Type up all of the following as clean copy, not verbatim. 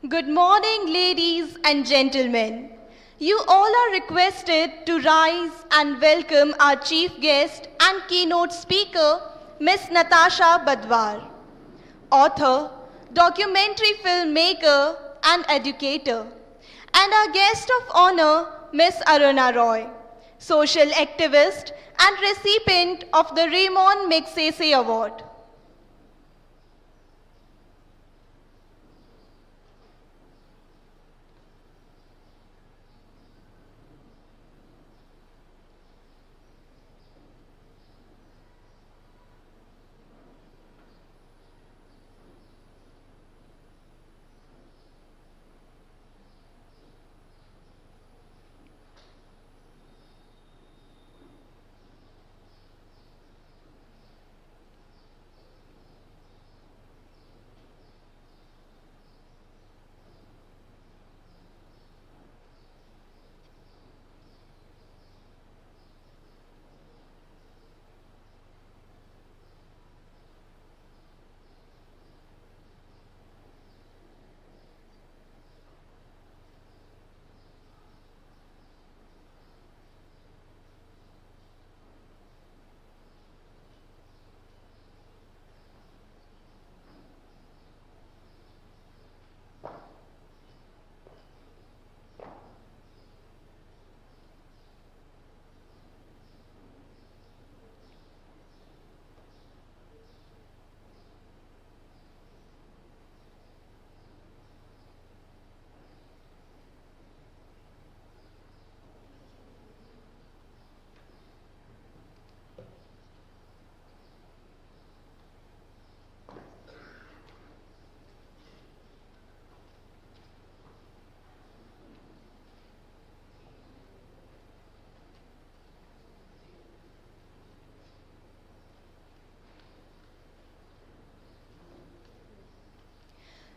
Good morning, ladies and gentlemen. You all are requested to rise and welcome our chief guest and keynote speaker, Miss Natasha Badwar, author, documentary filmmaker, and educator, and our guest of honor, Miss Aruna Roy, social activist and recipient of the Raymond Magsaysay Award.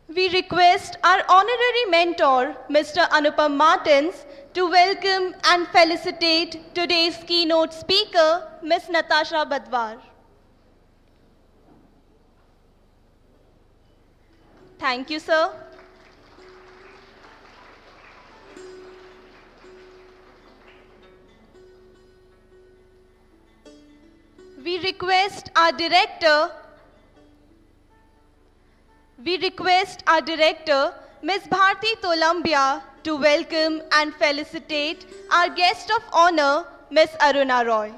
We request our honorary mentor, Mr. Anupam Martins, to welcome and felicitate today's keynote speaker, Ms. Natasha Badwar. Thank you, sir. We request our director, Ms. Bharti Tolambia, to welcome and felicitate our guest of honor, Ms. Aruna Roy.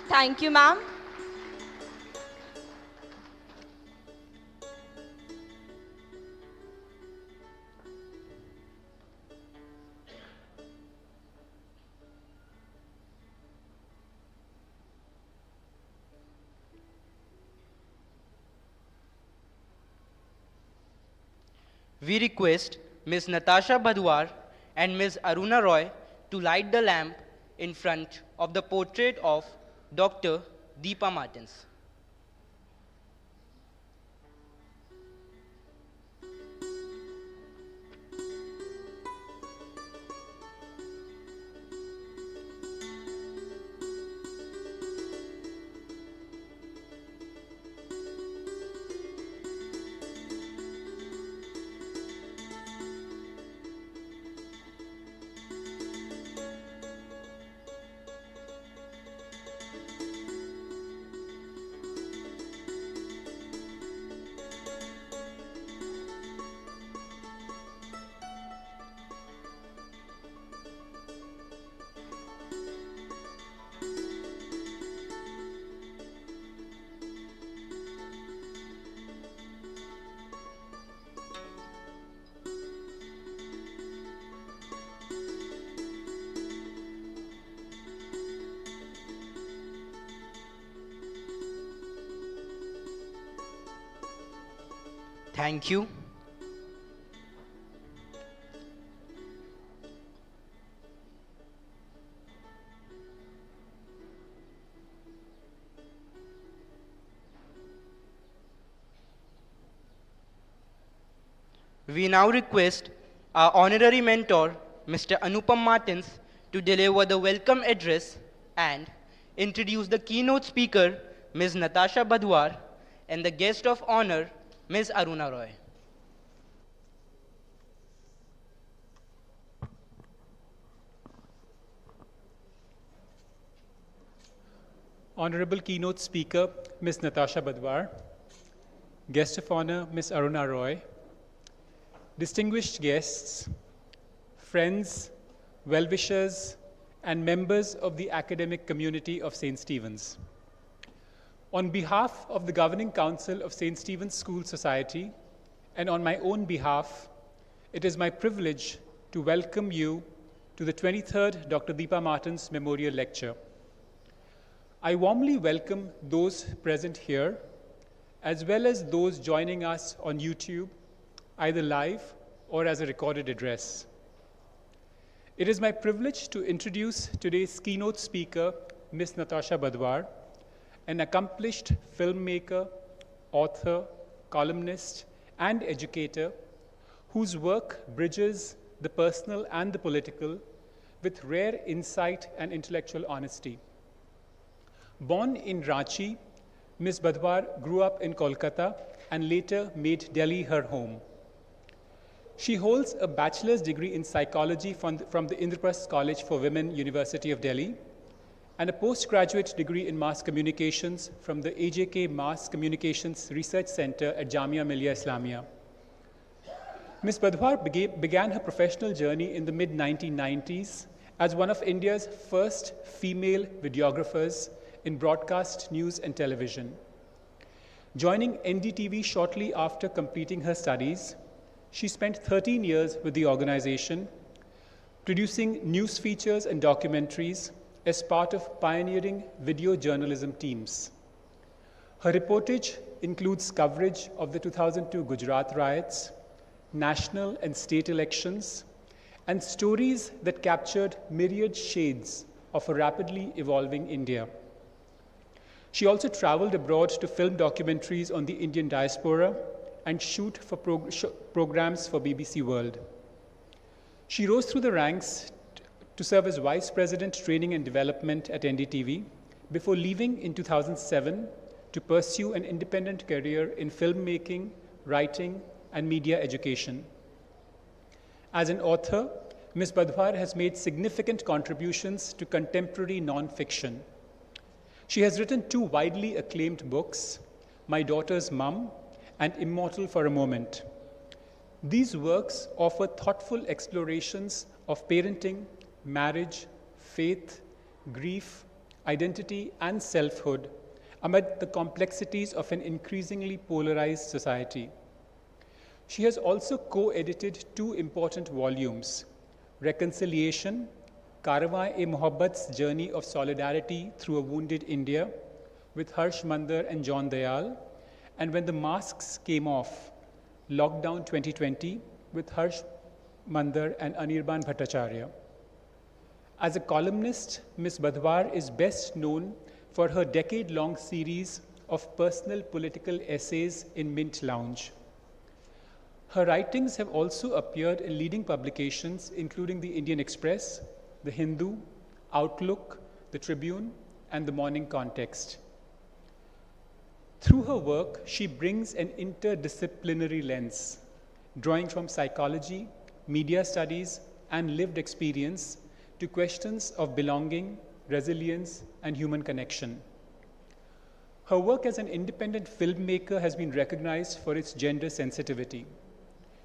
Thank you, ma'am. We request Ms. Natasha Badwar and Ms. Aruna Roy to light the lamp in front of the portrait of Dr. Deepa Martins. Thank you. We now request our honorary mentor, Mr. Anupam Martins to deliver the welcome address and introduce the keynote speaker, Ms. Natasha Badwar, and the guest of honor, Ms. Aruna Roy. Honorable keynote speaker, Ms. Natasha Badwar, guest of honor, Ms. Aruna Roy, distinguished guests, friends, well-wishers, and members of the academic community of St. Stephen's. On behalf of the Governing Council of St. Stephen's School Society, and on my own behalf, it is my privilege to welcome you to the 23rd Dr. Deepa Martins Memorial Lecture. I warmly welcome those present here, as well as those joining us on YouTube, either live or as a recorded address. It is my privilege to introduce today's keynote speaker, Ms. Natasha Badwar, an accomplished filmmaker, author, columnist, and educator whose work bridges the personal and the political with rare insight and intellectual honesty. Born in Ranchi, Ms. Badwar grew up in Kolkata and later made Delhi her home. She holds a bachelor's degree in psychology from the Indraprasth College for Women, University of Delhi, and a postgraduate degree in mass communications from the AJK Mass Communications Research Center at Jamia Millia Islamia. Ms. Badwar began her professional journey in the mid-1990s as one of India's first female videographers in broadcast news and television. Joining NDTV shortly after completing her studies, she spent 13 years with the organization, producing news features and documentaries as part of pioneering video journalism teams. Her reportage includes coverage of the 2002 Gujarat riots, national and state elections, and stories that captured myriad shades of a rapidly evolving India. She also traveled abroad to film documentaries on the Indian diaspora and shoot for programs for BBC World. She rose through the ranks to serve as Vice President Training and Development at NDTV before leaving in 2007 to pursue an independent career in filmmaking, writing, and media education. As an author, Ms. Badwar has made significant contributions to contemporary nonfiction. She has written two widely acclaimed books, My Daughter's Mum and Immortal for a Moment. These works offer thoughtful explorations of parenting, marriage, faith, grief, identity, and selfhood amid the complexities of an increasingly polarized society. She has also co-edited two important volumes, Reconciliation, Karwan-e-Mohabbat's Journey of Solidarity Through a Wounded India with Harsh Mandar and John Dayal, and When the Masks Came Off, Lockdown 2020 with Harsh Mandar and Anirban Bhattacharya. As a columnist, Ms. Badwar is best known for her decade-long series of personal political essays in Mint Lounge. Her writings have also appeared in leading publications including the Indian Express, The Hindu, Outlook, The Tribune, and The Morning Context. Through her work, she brings an interdisciplinary lens, drawing from psychology, media studies, and lived experience to questions of belonging, resilience, and human connection. Her work as an independent filmmaker has been recognized for its gender sensitivity.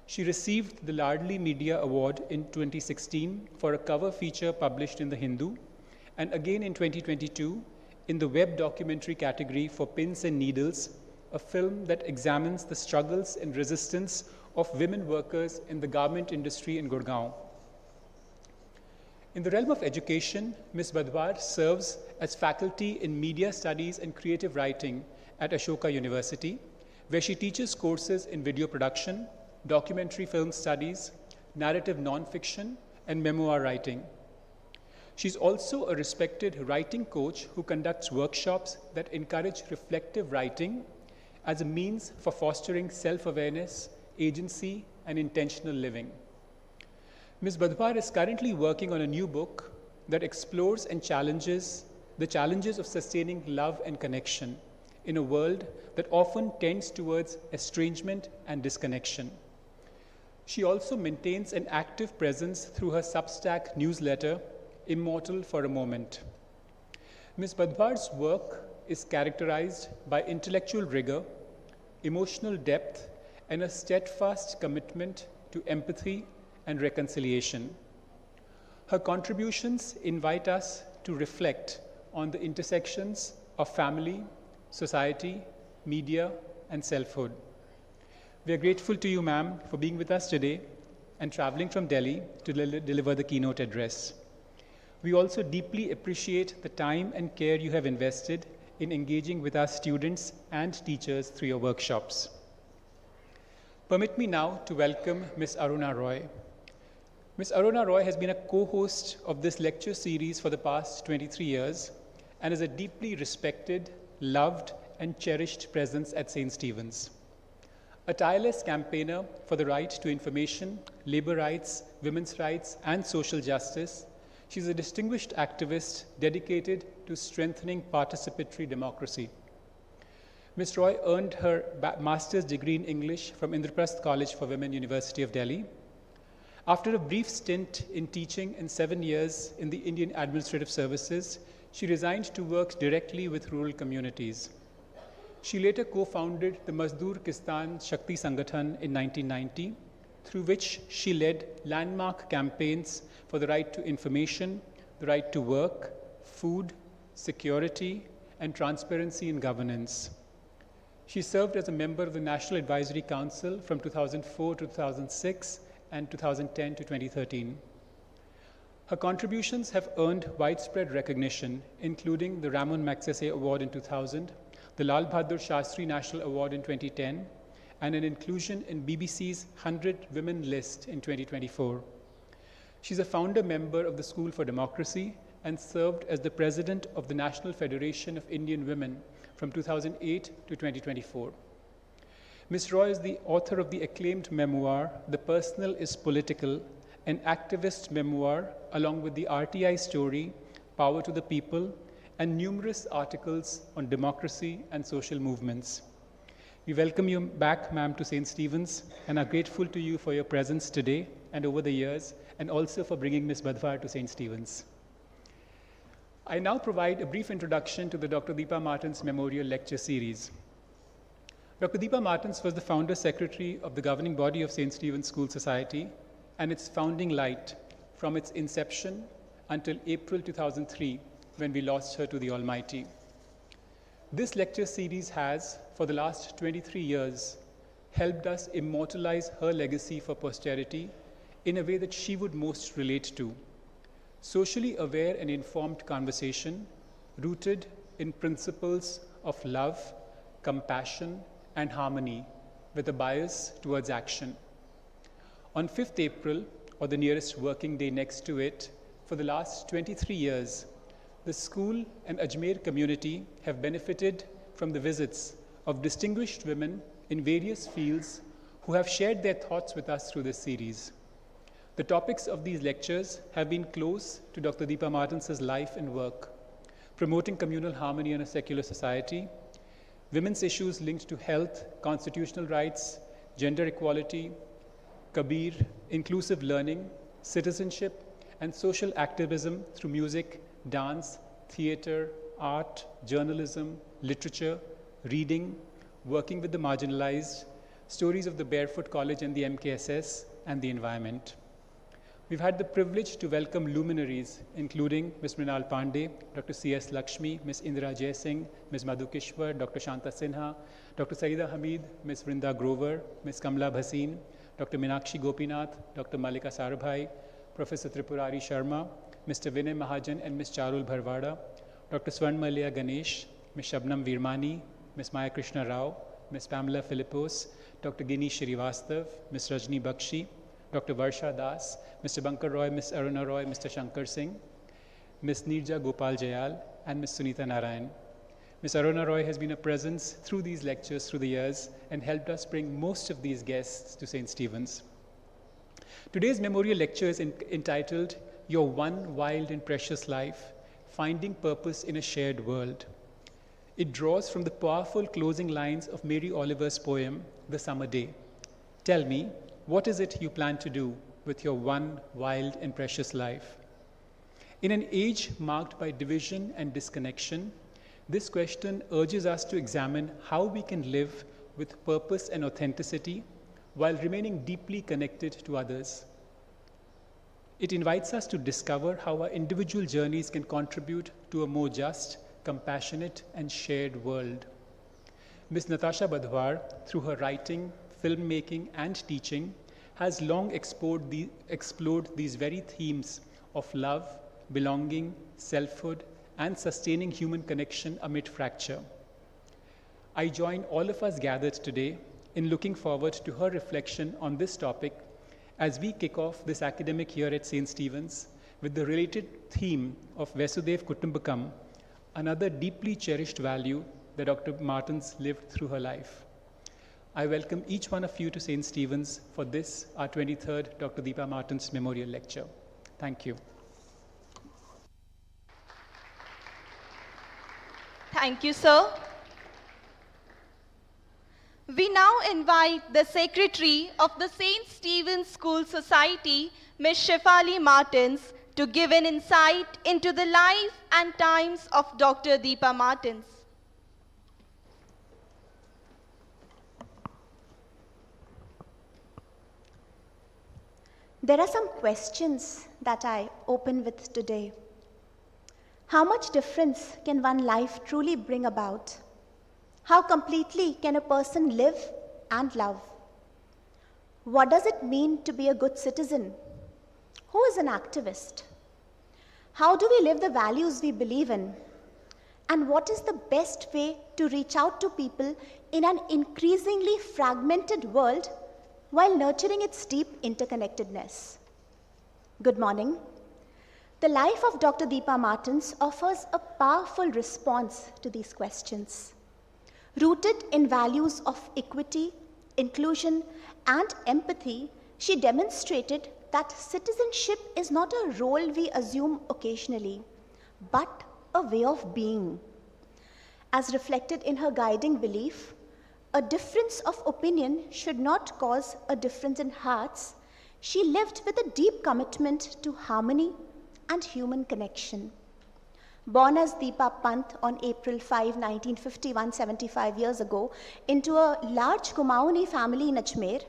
She received the Lardli Media Award in 2016 for a cover feature published in The Hindu, and again in 2022 in the web documentary category for Pins and Needles, a film that examines the struggles and resistance of women workers in the garment industry in Gurgaon. In the realm of education, Ms. Badwar serves as faculty in media studies and creative writing at Ashoka University, where she teaches courses in video production, documentary film studies, narrative nonfiction, and memoir writing. She's also a respected writing coach who conducts workshops that encourage reflective writing as a means for fostering self-awareness, agency, and intentional living. Ms. Badhwar is currently working on a new book that explores and challenges the challenges of sustaining love and connection in a world that often tends towards estrangement and disconnection. She also maintains an active presence through her Substack newsletter, Immortal for a Moment. Ms. Badhwar's work is characterized by intellectual rigor, emotional depth, and a steadfast commitment to empathy and reconciliation. Her contributions invite us to reflect on the intersections of family, society, media, and selfhood. We are grateful to you, ma'am, for being with us today and traveling from Delhi to deliver the keynote address. We also deeply appreciate the time and care you have invested in engaging with our students and teachers through your workshops. Permit me now to welcome Ms. Aruna Roy. Ms. Aruna Roy has been a co-host of this lecture series for the past 23 years and is a deeply respected, loved, and cherished presence at St. Stephen's. A tireless campaigner for the right to information, labor rights, women's rights, and social justice, she is a distinguished activist dedicated to strengthening participatory democracy. Ms. Roy earned her master's degree in English from Indraprasth College for Women, University of Delhi. After a brief stint in teaching and 7 years in the Indian Administrative Services, she resigned to work directly with rural communities. She later co-founded the Mazdoor Kistan Shakti Sangathan in 1990, through which she led landmark campaigns for the right to information, the right to work, food, security, and transparency in governance. She served as a member of the National Advisory Council from 2004 to 2006 and 2010 to 2013. Her contributions have earned widespread recognition, including the Ramon Magsaysay Award in 2000, the Lal Bahadur Shastri National Award in 2010, and an inclusion in BBC's 100 Women list in 2024. She's a founder member of the School for Democracy and served as the president of the National Federation of Indian Women from 2008 to 2024. Ms. Roy is the author of the acclaimed memoir, The Personal is Political, an activist memoir, along with the RTI story, Power to the People, and numerous articles on democracy and social movements. We welcome you back, ma'am, to St. Stephen's and are grateful to you for your presence today and over the years, and also for bringing Ms. Badhwar to St. Stephen's. I now provide a brief introduction to the Dr. Deepa Martens Memorial Lecture Series. Dr. Deepa Martens was the founder secretary of the governing body of St. Stephen's School Society and its founding light from its inception until April 2003, when we lost her to the Almighty. This lecture series has, for the last 23 years, helped us immortalize her legacy for posterity in a way that she would most relate to. Socially aware and informed conversation rooted in principles of love, compassion, and harmony with a bias towards action. On 5th April, or the nearest working day next to it, for the last 23 years, the school and Ajmer community have benefited from the visits of distinguished women in various fields who have shared their thoughts with us through this series. The topics of these lectures have been close to Dr. Deepa Martens' life and work: promoting communal harmony in a secular society, women's issues linked to health, constitutional rights, gender equality, Kabir, inclusive learning, citizenship, and social activism through music, dance, theater, art, journalism, literature, reading, working with the marginalized, stories of the Barefoot College and the MKSS, and the environment. We've had the privilege to welcome luminaries, including Ms. Mrinal Pandey, Dr. C.S. Lakshmi, Ms. Indira Jaisingh, Ms. Madhu Kishwar, Dr. Shanta Sinha, Dr. Saida Hamid, Ms. Vrinda Grover, Ms. Kamla Bhasin, Dr. Meenakshi Gopinath, Dr. Malika Sarabhai, Professor Tripurari Sharma, Mr. Vinay Mahajan and Ms. Charul Bharwada, Dr. Swarnmalya Ganesh, Ms. Shabnam Virmani, Ms. Maya Krishna Rao, Ms. Pamela Philippos, Dr. Gini Srivastav, Ms. Rajni Bakshi, Dr. Varsha Das, Mr. Bankar Roy, Ms. Aruna Roy, Mr. Shankar Singh, Ms. Nirja Gopal Jayal, and Ms. Sunita Narayan. Ms. Aruna Roy has been a presence through these lectures through the years and helped us bring most of these guests to St. Stephen's. Today's memorial lecture is entitled Your One Wild and Precious Life, Finding Purpose in a Shared World. It draws from the powerful closing lines of Mary Oliver's poem, The Summer Day. Tell me, what is it you plan to do with your one wild and precious life? In an age marked by division and disconnection, this question urges us to examine how we can live with purpose and authenticity while remaining deeply connected to others. It invites us to discover how our individual journeys can contribute to a more just, compassionate, and shared world. Ms. Natasha Badhwar, through her writing, filmmaking, and teaching, has long explored these very themes of love, belonging, selfhood, and sustaining human connection amid fracture. I join all of us gathered today in looking forward to her reflection on this topic as we kick off this academic year at St. Stephen's with the related theme of Vasudev Kutumbakam, another deeply cherished value that Dr. Martens lived through her life. I welcome each one of you to St. Stephen's for this, our 23rd Dr. Deepa Martens Memorial Lecture. Thank you. Thank you, sir. We now invite the Secretary of the St. Stephen's School Society, Ms. Shefali Martens, to give an insight into the life and times of Dr. Deepa Martens. There are some questions that I open with today. How much difference can one life truly bring about? How completely can a person live and love? What does it mean to be a good citizen? Who is an activist? How do we live the values we believe in? And what is the best way to reach out to people in an increasingly fragmented world while nurturing its deep interconnectedness? Good morning. The life of Dr. Deepa Martens offers a powerful response to these questions. Rooted in values of equity, inclusion, and empathy, she demonstrated that citizenship is not a role we assume occasionally, but a way of being. As reflected in her guiding belief, a difference of opinion should not cause a difference in hearts. She lived with a deep commitment to harmony and human connection. Born as Deepa Pant on April 5, 1951, 75 years ago, into a large Kumauni family in Ajmer,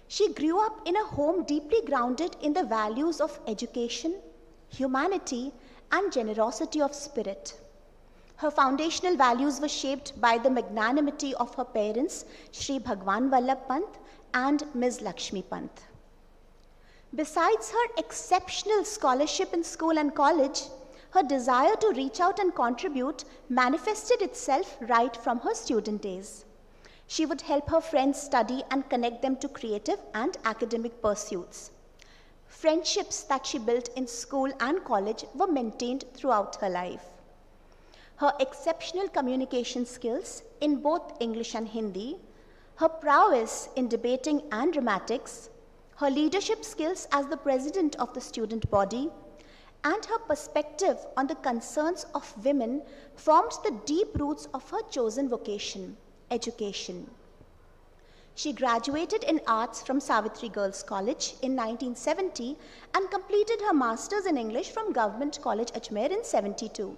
she grew up in a home deeply grounded in the values of education, humanity, and generosity of spirit. Her foundational values were shaped by the magnanimity of her parents, Shri Bhagwan Vallabh Pant and Ms. Lakshmi Pant. Besides her exceptional scholarship in school and college, her desire to reach out and contribute manifested itself right from her student days. She would help her friends study and connect them to creative and academic pursuits. Friendships that she built in school and college were maintained throughout her life. Her exceptional communication skills in both English and Hindi, her prowess in debating and dramatics, her leadership skills as the president of the student body, and her perspective on the concerns of women formed the deep roots of her chosen vocation, education. She graduated in arts from Savitri Girls College in 1970 and completed her master's in English from Government College Ajmer in 72.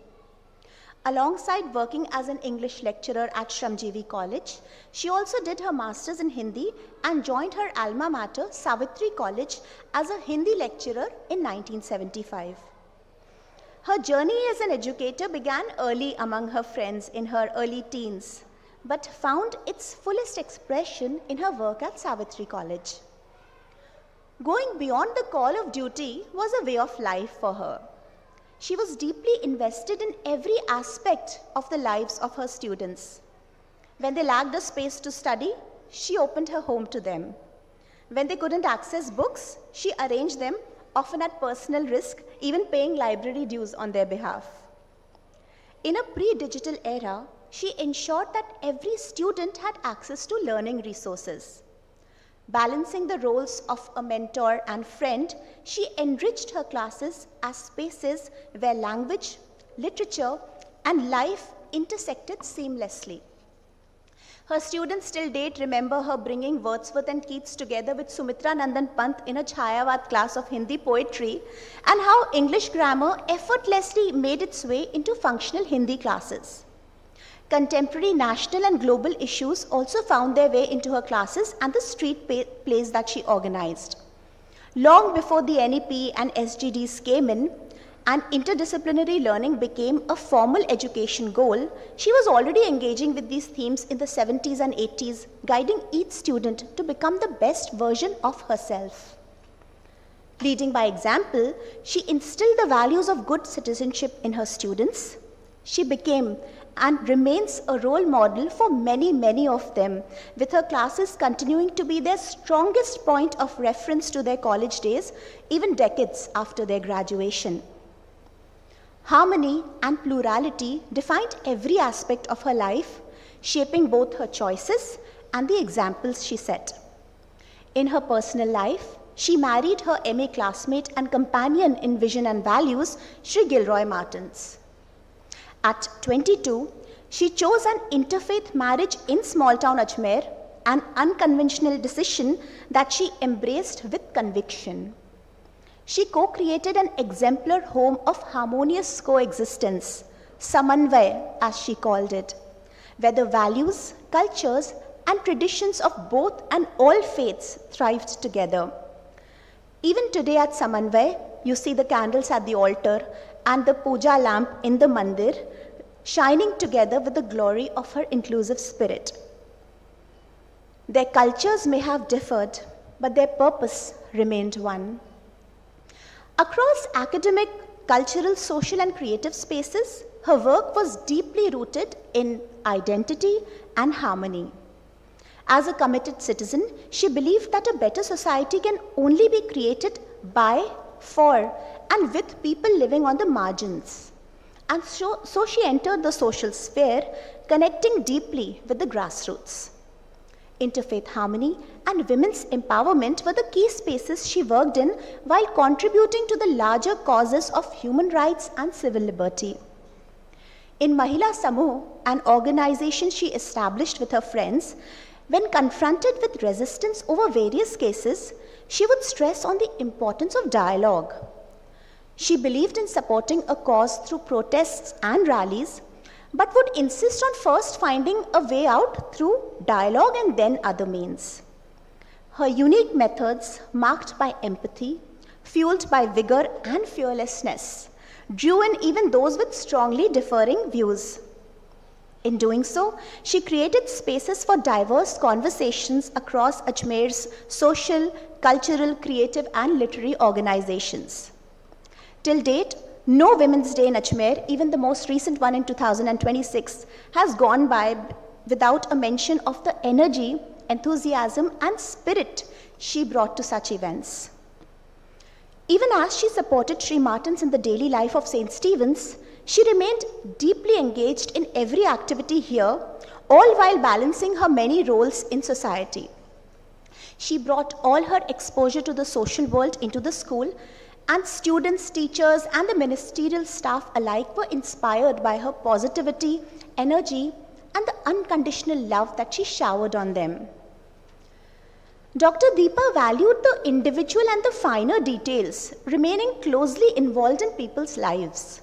Alongside working as an English lecturer at Shramjeevi College, she also did her master's in Hindi and joined her alma mater, Savitri College, as a Hindi lecturer in 1975. Her journey as an educator began early among her friends in her early teens, but found its fullest expression in her work at Savitri College. Going beyond the call of duty was a way of life for her. She was deeply invested in every aspect of the lives of her students. When they lacked a space to study, she opened her home to them. When they couldn't access books, she arranged them, often at personal risk, even paying library dues on their behalf. In a pre-digital era, she ensured that every student had access to learning resources. Balancing the roles of a mentor and friend, she enriched her classes as spaces where language, literature, and life intersected seamlessly. Her students till date remember her bringing Wordsworth and Keats together with Sumitra Nandan Pant in a Chayavad class of Hindi poetry, and how English grammar effortlessly made its way into functional Hindi classes. Contemporary national and global issues also found their way into her classes and the street plays that she organized. Long before the NEP and SGDs came in, and interdisciplinary learning became a formal education goal, she was already engaging with these themes in the 70s and 80s, guiding each student to become the best version of herself. Leading by example, she instilled the values of good citizenship in her students. She became and remains a role model for many, many of them, with her classes continuing to be their strongest point of reference to their college days, even decades after their graduation. Harmony and plurality defined every aspect of her life, shaping both her choices and the examples she set. In her personal life, she married her MA classmate and companion in vision and values, Sri Gilroy Martins. At 22, she chose an interfaith marriage in small-town Ajmer, an unconventional decision that she embraced with conviction. She co-created an exemplar home of harmonious coexistence, Samanvay as she called it, where the values, cultures, and traditions of both and all faiths thrived together. Even today at Samanvay, you see the candles at the altar and the puja lamp in the mandir, shining together with the glory of her inclusive spirit. Their cultures may have differed, but their purpose remained one. Across academic, cultural, social, and creative spaces, her work was deeply rooted in identity and harmony. As a committed citizen, she believed that a better society can only be created by, for, and with people living on the margins. And so she entered the social sphere, connecting deeply with the grassroots. Interfaith harmony and women's empowerment were the key spaces she worked in while contributing to the larger causes of human rights and civil liberty. In Mahila Samuh, an organization she established with her friends, when confronted with resistance over various cases, she would stress on the importance of dialogue. She believed in supporting a cause through protests and rallies, but would insist on first finding a way out through dialogue and then other means. Her unique methods, marked by empathy, fueled by vigor and fearlessness, drew in even those with strongly differing views. In doing so, she created spaces for diverse conversations across Ajmer's social, cultural, creative, and literary organizations. Till date, no Women's Day in Ajmer, even the most recent one in 2026, has gone by without a mention of the energy, enthusiasm, and spirit she brought to such events. Even as she supported Sri Martins in the daily life of St. Stephen's, she remained deeply engaged in every activity here, all while balancing her many roles in society. She brought all her exposure to the social world into the school, and students, teachers, and the ministerial staff alike were inspired by her positivity, energy, and the unconditional love that she showered on them. Dr. Deepa valued the individual and the finer details, remaining closely involved in people's lives.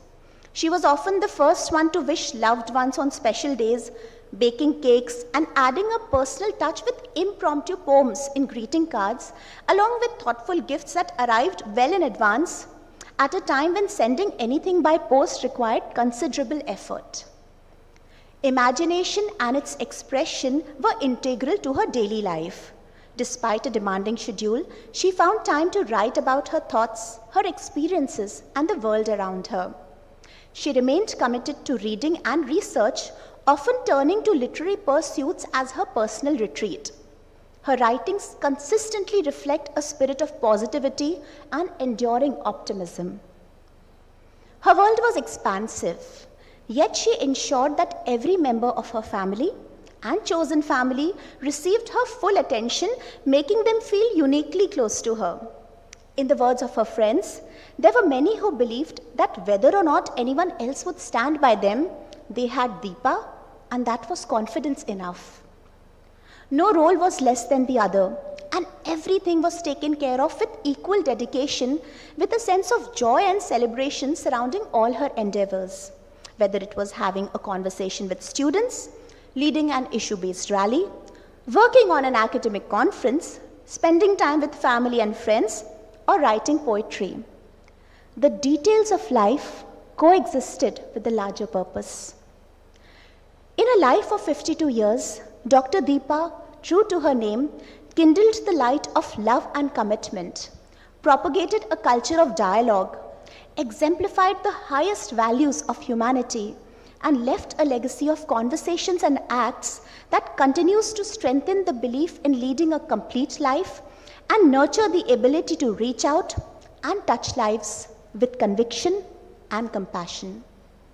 She was often the first one to wish loved ones on special days, baking cakes, and adding a personal touch with impromptu poems in greeting cards, along with thoughtful gifts that arrived well in advance, at a time when sending anything by post required considerable effort. Imagination and its expression were integral to her daily life. Despite a demanding schedule, she found time to write about her thoughts, her experiences, and the world around her. She remained committed to reading and research, often turning to literary pursuits as her personal retreat. Her writings consistently reflect a spirit of positivity and enduring optimism. Her world was expansive, yet she ensured that every member of her family, and chosen family received her full attention, making them feel uniquely close to her. In the words of her friends, there were many who believed that whether or not anyone else would stand by them, they had Deepa, and that was confidence enough. No role was less than the other, and everything was taken care of with equal dedication, with a sense of joy and celebration surrounding all her endeavors. Whether it was having a conversation with students, leading an issue-based rally, working on an academic conference, spending time with family and friends, or writing poetry. The details of life coexisted with the larger purpose. In a life of 52 years, Dr. Deepa, true to her name, kindled the light of love and commitment, propagated a culture of dialogue, exemplified the highest values of humanity, and left a legacy of conversations and acts that continues to strengthen the belief in leading a complete life and nurture the ability to reach out and touch lives with conviction and compassion.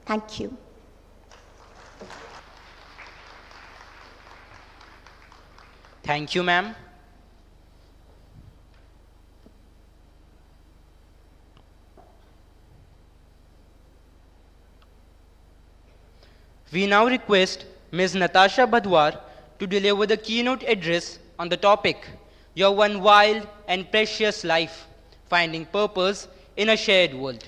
Thank you. Thank you, ma'am. We now request Ms. Natasha Badwar to deliver the keynote address on the topic, Your One Wild and Precious Life, Finding Purpose in a Shared World.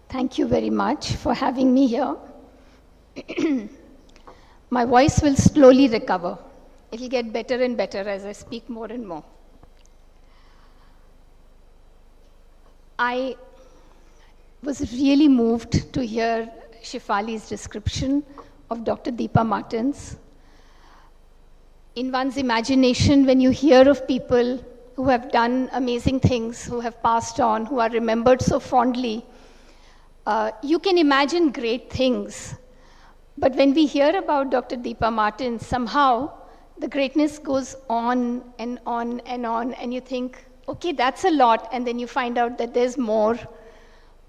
Thank you very much for having me here. My voice will slowly recover. It will get better and better as I speak more and more. I was really moved to hear Shefali's description of Dr. Deepa Martins. In one's imagination, when you hear of people who have done amazing things, who have passed on, who are remembered so fondly, you can imagine great things. But when we hear about Dr. Deepa Martins, somehow the greatness goes on and on and on, and you think, okay, that's a lot, and then you find out that there's more,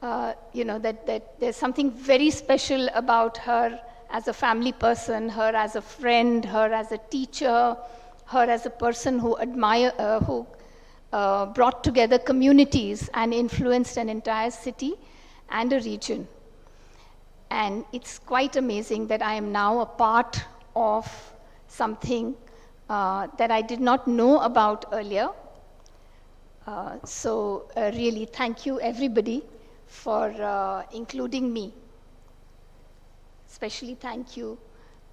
that there's something very special about her as a family person, her as a friend, her as a teacher, her as a person who brought together communities and influenced an entire city and a region. And it's quite amazing that I am now a part of something that I did not know about earlier. So really, thank you everybody for including me. Especially thank you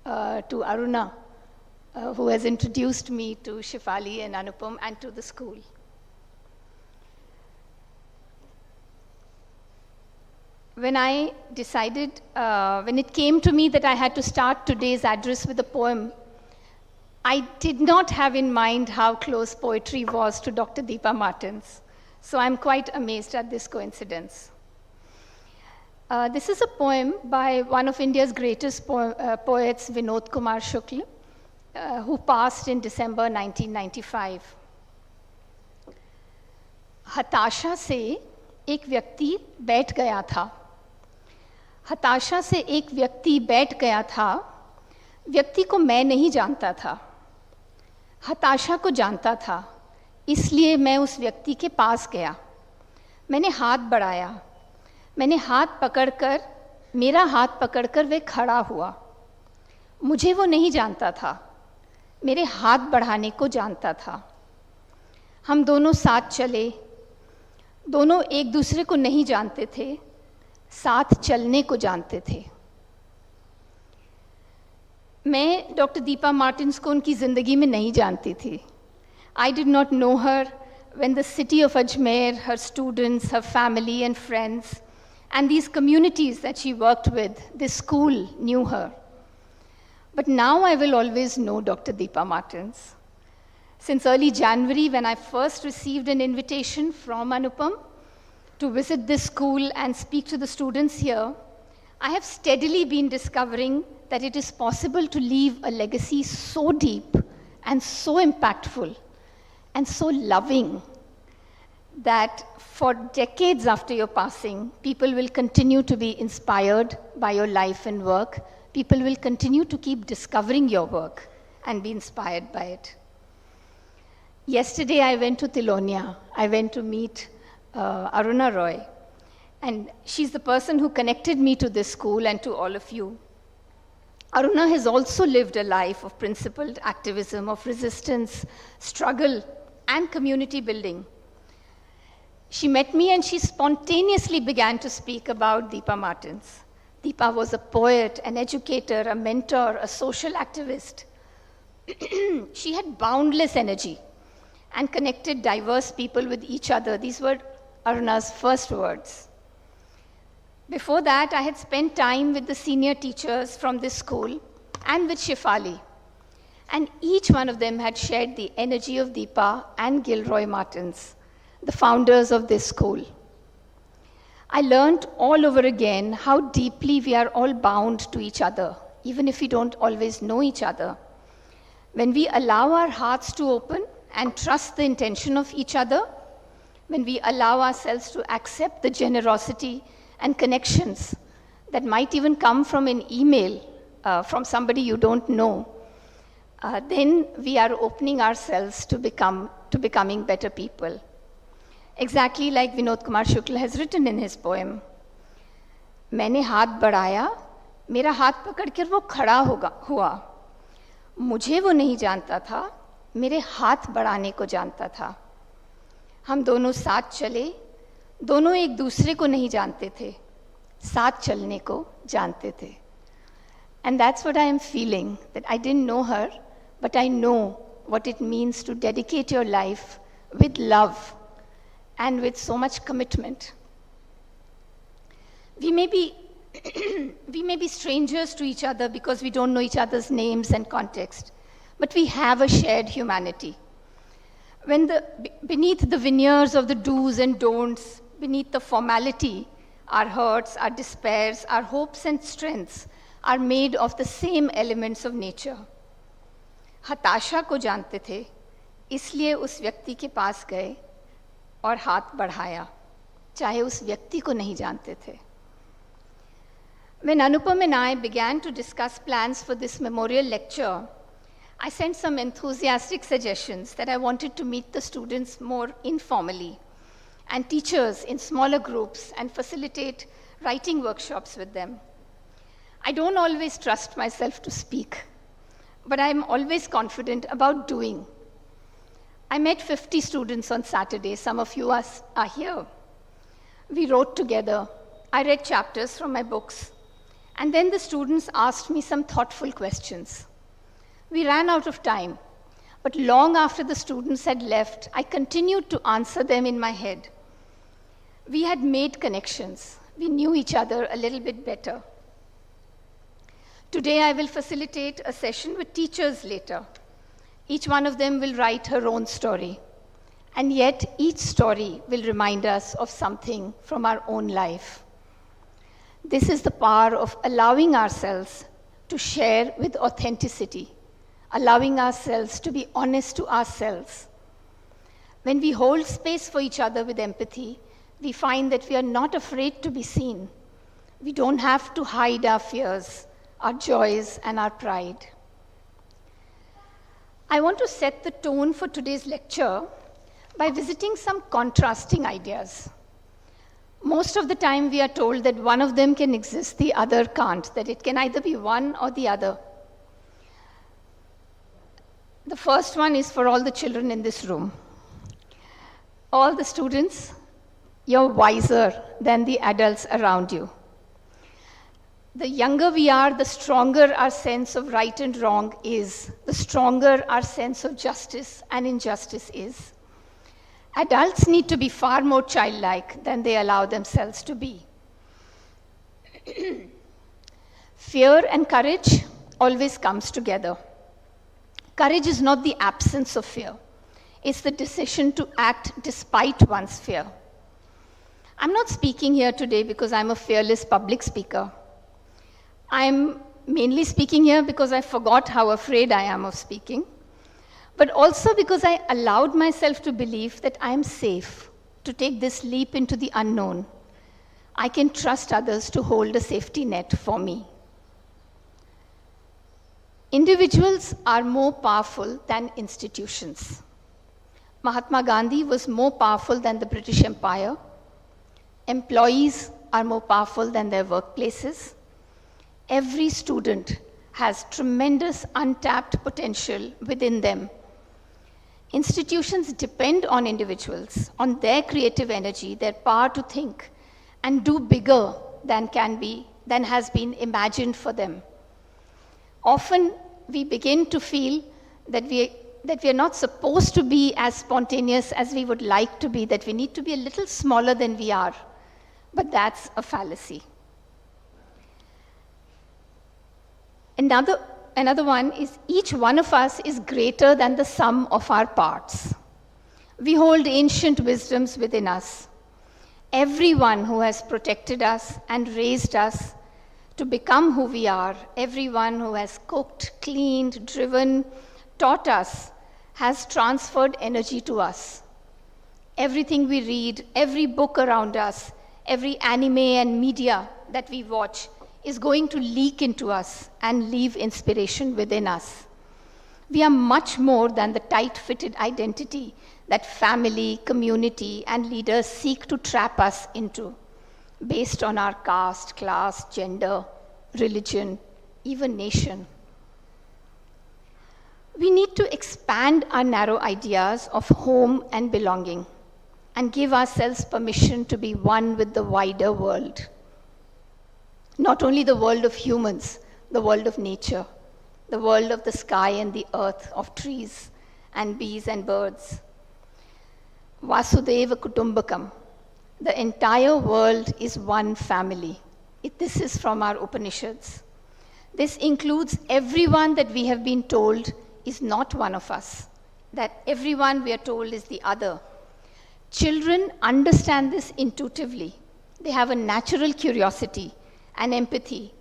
to Aruna, who has introduced me to Shefali and Anupam and to the school. When I decided, when it came to me that I had to start today's address with a poem, I did not have in mind how close poetry was to Dr. Deepa Martins. So I'm quite amazed at this coincidence. This is a poem by one of India's greatest poets, Vinod Kumar Shukla, who passed in December 1995. हताशा से एक व्यक्ति बैठ गया था. हताशा से एक व्यक्ति बैठ गया था. व्यक्ति को मैं नहीं जानता था. हताशा को जानता था, इसलिए मैं उस व्यक्ति के पास गया. मैंने हाथ बढ़ाया. मैंने हाथ पकड़कर, मेरा हाथ पकड़कर वे खड़ा हुआ. मुझे वो नहीं जानता था, मेरे हाथ बढ़ाने को जानता था. हम दोनों साथ चले. दोनों एक दूसरे को नहीं जानते थे, साथ चलने को जानते थे. मैं डॉक्टर दीपा मार्टिन्स को उनकी ज़िंदगी में नहीं जानती थी. I did not know her when the city of Ajmer, her students, her family and friends, and these communities that she worked with, this school knew her. But now I will always know Dr. Deepa Martins. Since early January, when I first received an invitation from Anupam to visit this school and speak to the students here, I have steadily been discovering that it is possible to leave a legacy so deep and so impactful and so loving that for decades after your passing, people will continue to be inspired by your life and work. People will continue to keep discovering your work and be inspired by it. Yesterday, I went to Tilonia. I went to meet Aruna Roy. And she's the person who connected me to this school and to all of you. Aruna has also lived a life of principled activism, of resistance, struggle, and community building. She met me and she spontaneously began to speak about Deepa Martins. Deepa was a poet, an educator, a mentor, a social activist. She had boundless energy and connected diverse people with each other. These were Aruna's first words. Before that, I had spent time with the senior teachers from this school and with Shefali. And each one of them had shared the energy of Deepa and Gilroy Martins, the founders of this school. I learned all over again how deeply we are all bound to each other, even if we don't always know each other. When we allow our hearts to open and trust the intention of each other, when we allow ourselves to accept the generosity and connections that might even come from an email from somebody you don't know, then we are opening ourselves to becoming better people. Exactly like Vinod Kumar Shukla has written in his poem, मैंने हाथ बढ़ाया, मेरा हाथ पकड़कर वो खड़ा हुआ, मुझे वो नहीं जानता था, मेरे हाथ बढ़ाने को जानता था. हम दोनों साथ चले, दोनों एक दूसरे को नहीं जानते थे, साथ चलने को जानते थे. And that's what I am feeling, that I didn't know her, but I know what it means to dedicate your life with love and with so much commitment. We may be strangers to each other because we don't know each other's names and context, but we have a shared humanity. When beneath the veneers of the do's and don'ts, beneath the formality, our hurts, our despairs, our hopes and strengths are made of the same elements of nature. हताशा को जानते थे, इसलिए उस व्यक्ति के पास गए और हाथ बढ़ाया, चाहे उस व्यक्ति को नहीं जानते थे. When Anupam and I began to discuss plans for this memorial lecture, I sent some enthusiastic suggestions that I wanted to meet the students more informally and teachers in smaller groups and facilitate writing workshops with them. I don't always trust myself to speak, but I'm always confident about doing. I met 50 students on Saturday. Some of you are here. We wrote together. I read chapters from my books. And then the students asked me some thoughtful questions. We ran out of time, but long after the students had left, I continued to answer them in my head. We had made connections. We knew each other a little bit better. Today, I will facilitate a session with teachers later. Each one of them will write her own story. And yet, each story will remind us of something from our own life. This is the power of allowing ourselves to share with authenticity, allowing ourselves to be honest to ourselves. When we hold space for each other with empathy, we find that we are not afraid to be seen. We don't have to hide our fears, our joys, and our pride. I want to set the tone for today's lecture by visiting some contrasting ideas. Most of the time, we are told that one of them can exist, the other can't, that it can either be one or the other. The first one is for all the children in this room. All the students, you're wiser than the adults around you. The younger we are, the stronger our sense of right and wrong is, the stronger our sense of justice and injustice is. Adults need to be far more childlike than they allow themselves to be. Fear and courage always comes together. Courage is not the absence of fear. It's the decision to act despite one's fear. I'm not speaking here today because I'm a fearless public speaker. I'm mainly speaking here because I forgot how afraid I am of speaking. but also because I allowed myself to believe that I am safe to take this leap into the unknown. I can trust others to hold a safety net for me. Individuals are more powerful than institutions. Mahatma Gandhi was more powerful than the British Empire. Employees are more powerful than their workplaces. Every student has tremendous untapped potential within them. Institutions depend on individuals, on their creative energy, their power to think and do bigger than has been imagined for them. Often we begin to feel that we are not supposed to be as spontaneous as we would like to be, that we need to be a little smaller than we are. But that's a fallacy. Another one is each one of us is greater than the sum of our parts. We hold ancient wisdoms within us. Everyone who has protected us and raised us to become who we are, everyone who has cooked, cleaned, driven, taught us, has transferred energy to us. Everything we read, every book around us, every anime and media that we watch is going to leak into us and leave inspiration within us. We are much more than the tight-fitted identity that family, community, and leaders seek to trap us into, based on our caste, class, gender, religion, even nation. We need to expand our narrow ideas of home and belonging and give ourselves permission to be one with the wider world. Not only the world of humans, the world of nature, the world of the sky and the earth, of trees and bees and birds. Vasudeva Kutumbakam. The entire world is one family. This is from our Upanishads. This includes everyone that we have been told is not one of us, that everyone we are told is the other. Children understand this intuitively. They have a natural curiosity and empathy,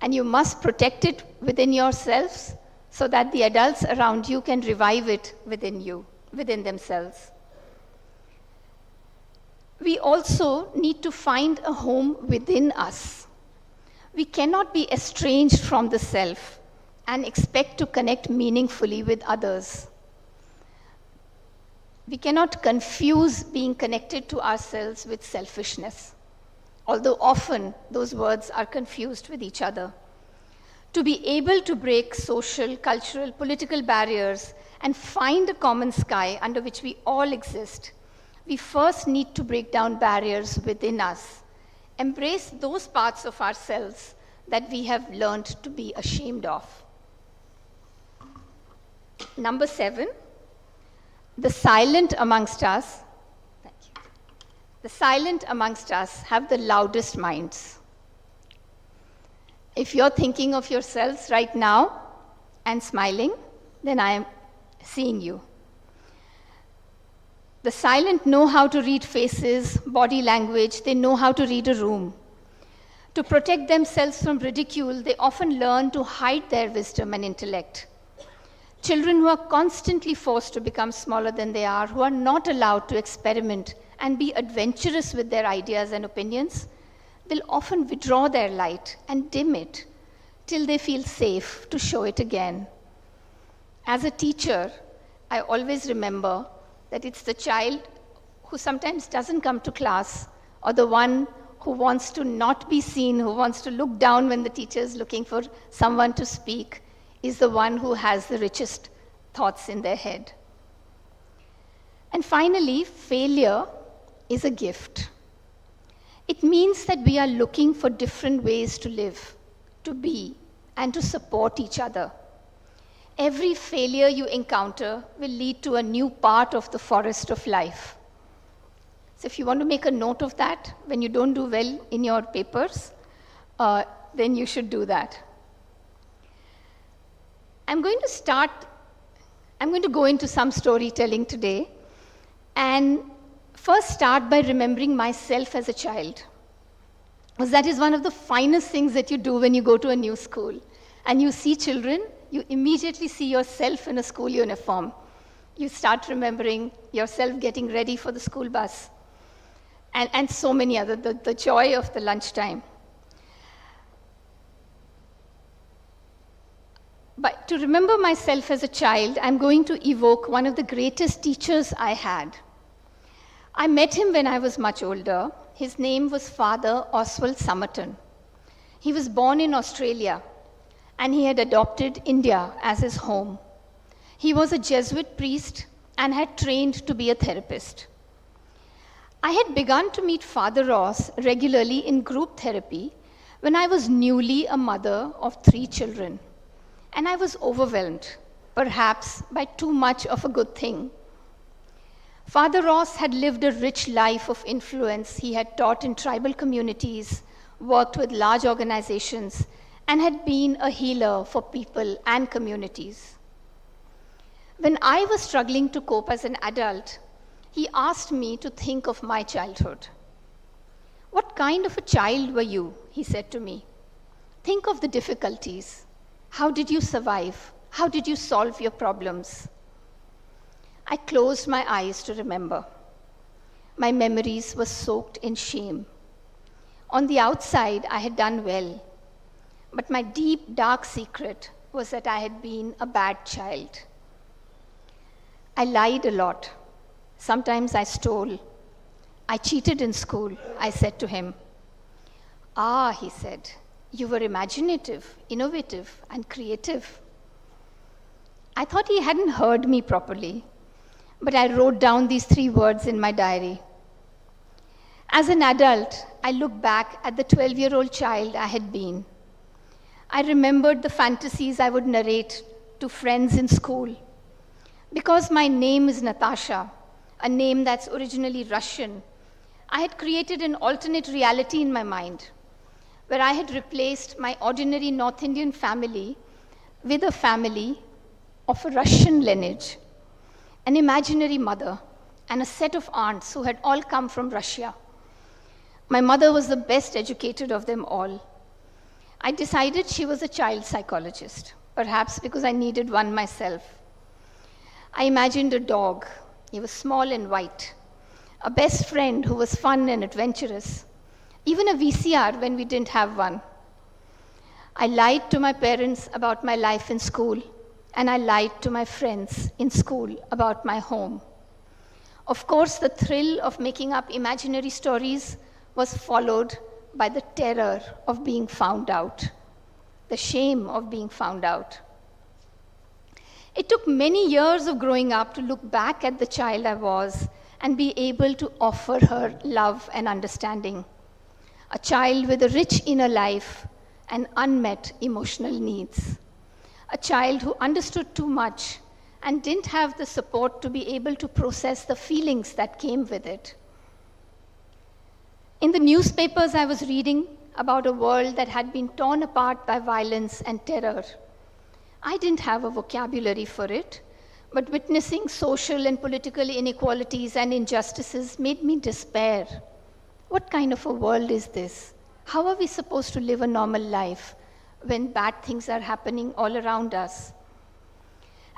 and you must protect it within yourselves so that the adults around you can revive it within themselves. We also need to find a home within us. We cannot be estranged from the self and expect to connect meaningfully with others. We cannot confuse being connected to ourselves with selfishness, although often those words are confused with each other. To be able to break social, cultural, political barriers and find a common sky under which we all exist, we first need to break down barriers within us, embrace those parts of ourselves that we have learned to be ashamed of. Number 7, the silent amongst us, the silent amongst us have the loudest minds. If you're thinking of yourselves right now and smiling, then I am seeing you. The silent know how to read faces, body language, they know how to read a room. To protect themselves from ridicule, they often learn to hide their wisdom and intellect. Children who are constantly forced to become smaller than they are, who are not allowed to experiment and be adventurous with their ideas and opinions, will often withdraw their light and dim it till they feel safe to show it again. As a teacher, I always remember that it's the child who sometimes doesn't come to class, or the one who wants to not be seen, who wants to look down when the teacher is looking for someone to speak, is the one who has the richest thoughts in their head. And finally, failure is a gift. It means that we are looking for different ways to live, to be, and to support each other. Every failure you encounter will lead to a new part of the forest of life. So if you want to make a note of that, when you don't do well in your papers, then you should do that. I'm going to go into some storytelling today, and first start by remembering myself as a child. Because that is one of the finest things that you do when you go to a new school and you see children you immediately see yourself in a school uniform. You start remembering yourself getting ready for the school bus, and so many other, the joy of the lunchtime. But to remember myself as a child, I'm going to evoke one of the greatest teachers I had. I met him when I was much older. His name was Father Oswald Somerton. He was born in Australia, and he had adopted India as his home. He was a Jesuit priest and had trained to be a therapist. I had begun to meet Father Ross regularly in group therapy when I was newly a mother of 3 children. And I was overwhelmed, perhaps by too much of a good thing. Father Ross had lived a rich life of influence. He had taught in tribal communities, worked with large organizations, and had been a healer for people and communities. When I was struggling to cope as an adult, he asked me to think of my childhood. "What kind of a child were you?" he said to me. "Think of the difficulties. How did you survive? How did you solve your problems?" I closed my eyes to remember. My memories were soaked in shame. On the outside, I had done well, but my deep, dark secret was that I had been a bad child. I lied a lot. Sometimes I stole. I cheated in school, I said to him. "Ah," he said, "you were imaginative, innovative, and creative." I thought he hadn't heard me properly, but I wrote down these 3 words in my diary. As an adult, I look back at the 12-year-old child I had been. I remembered the fantasies I would narrate to friends in school. Because my name is Natasha, a name that's originally Russian, I had created an alternate reality in my mind, where I had replaced my ordinary North Indian family with a family of a Russian lineage, an imaginary mother, and a set of aunts who had all come from Russia. My mother was the best educated of them all. I decided she was a child psychologist, perhaps because I needed one myself. I imagined a dog. He was small and white, a best friend who was fun and adventurous, even a VCR when we didn't have one. I lied to my parents about my life in school, and I lied to my friends in school about my home. Of course, the thrill of making up imaginary stories was followed by the terror of being found out, the shame of being found out. It took many years of growing up to look back at the child I was and be able to offer her love and understanding. A child with a rich inner life and unmet emotional needs. A child who understood too much and didn't have the support to be able to process the feelings that came with it. In the newspapers, I was reading about a world that had been torn apart by violence and terror. I didn't have a vocabulary for it, but witnessing social and political inequalities and injustices made me despair. What kind of a world is this? How are we supposed to live a normal life when bad things are happening all around us?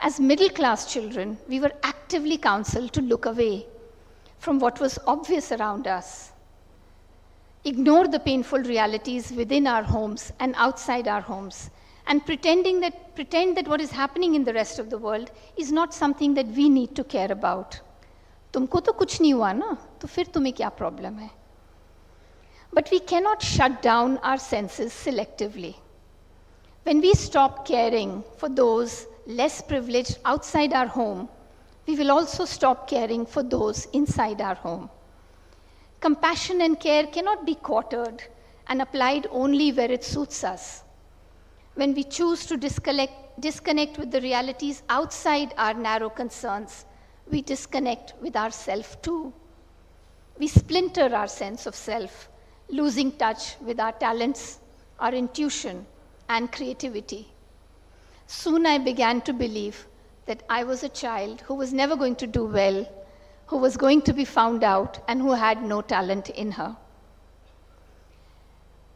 As middle-class children, we were actively counseled to look away from what was obvious around us. Ignore the painful realities within our homes and outside our homes, and pretend that what is happening in the rest of the world is not something that we need to care about. तुमको तो कुछ नहीं हुआ ना, तो फिर तुम्हें क्या problem है? But we cannot shut down our senses selectively. When we stop caring for those less privileged outside our home, we will also stop caring for those inside our home. Compassion and care cannot be quartered and applied only where it suits us. When we choose to disconnect with the realities outside our narrow concerns, we disconnect with ourselves too. We splinter our sense of self, losing touch with our talents, our intuition, and creativity. Soon I began to believe that I was a child who was never going to do well, who was going to be found out, and who had no talent in her.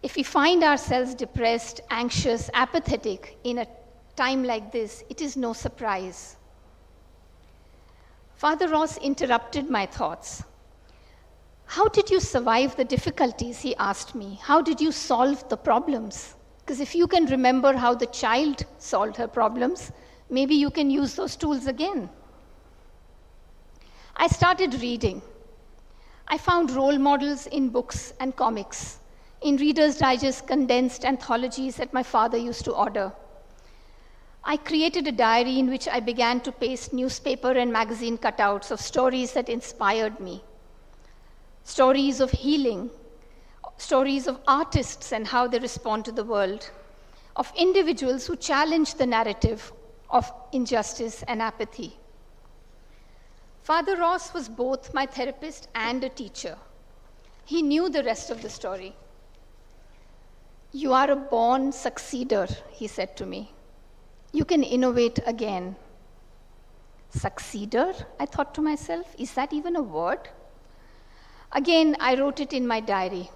If we find ourselves depressed, anxious, apathetic in time like this, it is no surprise. Father Ross interrupted my thoughts. How did you survive the difficulties, he asked me. How did you solve the problems? Because if you can remember how the child solved her problems, maybe you can use those tools again. I started reading. I found role models in books and comics, in Reader's Digest condensed anthologies that my father used to order. I created a diary in which I began to paste newspaper and magazine cutouts of stories that inspired me. Stories of healing, stories of artists and how they respond to the world, of individuals who challenge the narrative of injustice and apathy. Father Ross was both my therapist and a teacher. He knew the rest of the story. You are a born succeeder, he said to me. You can innovate again. Succeeder, I thought to myself, is that even a word? Again, I wrote it in my diary.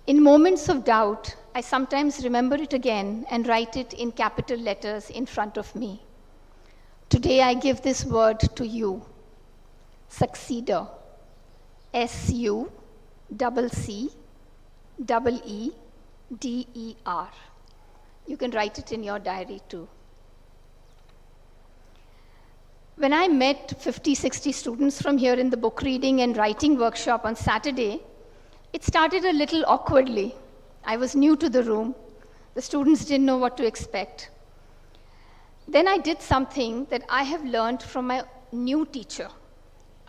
In moments of doubt, I sometimes remember it again and write it in capital letters in front of me. Today I give this word to you. Succeeder. SUCCEEDER. You can write it in your diary too. When I met 50, 60 students from here in the book reading and writing workshop on Saturday, it started a little awkwardly. I was new to the room. The students didn't know what to expect. Then I did something that I have learned from my new teacher.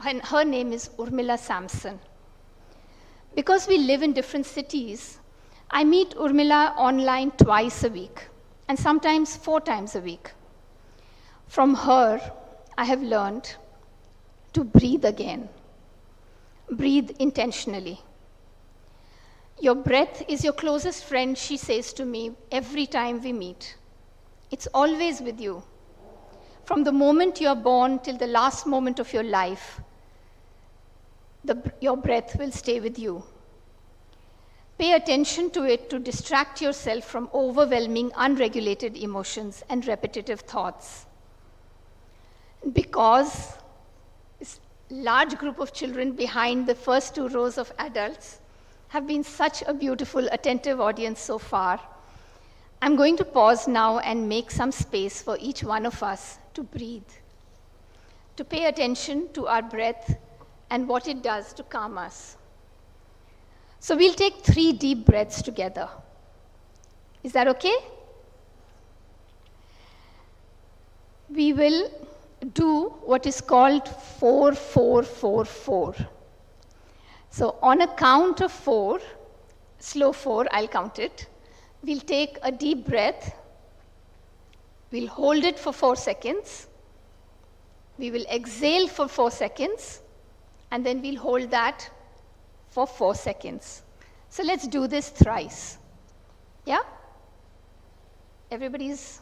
And her name is Urmila Sampson. Because we live in different cities, I meet Urmila online twice a week, and sometimes 4 times a week. From her, I have learned to breathe again. Breathe intentionally. Your breath is your closest friend, she says to me every time we meet. It's always with you. From the moment you are born till the last moment of your life, your breath will stay with you. Pay attention to it to distract yourself from overwhelming, unregulated emotions and repetitive thoughts. Because this large group of children behind the first 2 rows of adults have been such a beautiful, attentive audience so far, I'm going to pause now and make some space for each one of us to breathe, to pay attention to our breath and what it does to calm us. So we'll take 3 deep breaths together. Is that okay? We will do what is called 4-4-4-4. So on a count of 4, slow 4, I'll count it. We'll take a deep breath. We'll hold it for 4 seconds. We will exhale for 4 seconds. And then we'll hold that for 4 seconds. So let's do this thrice. Yeah? Everybody's...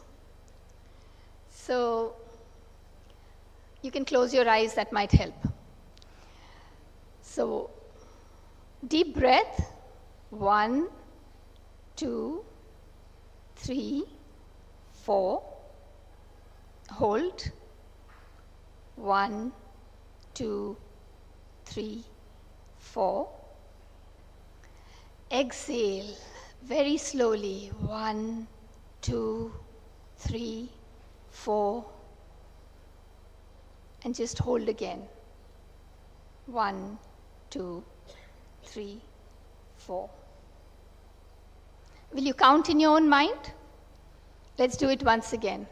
So you can close your eyes, that might help. So deep breath, 1, 2, 3, 4. Hold. 1, 2, 3, 4. Exhale very slowly. 1, 2, 3, 4. And just hold again. 1, 2, 3, 4. Will you count in your own mind? Let's do it once again.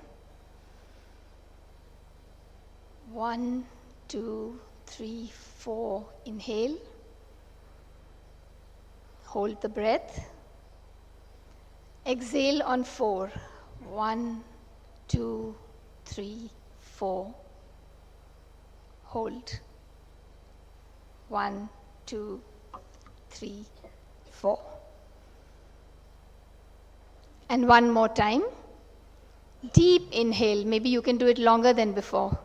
1, 2, 3, 4. Inhale. Hold the breath. Exhale on 4. 1, 2, 3, 4. Hold. 1, 2, 3, 4. And one more time. Deep inhale. Maybe you can do it longer than before.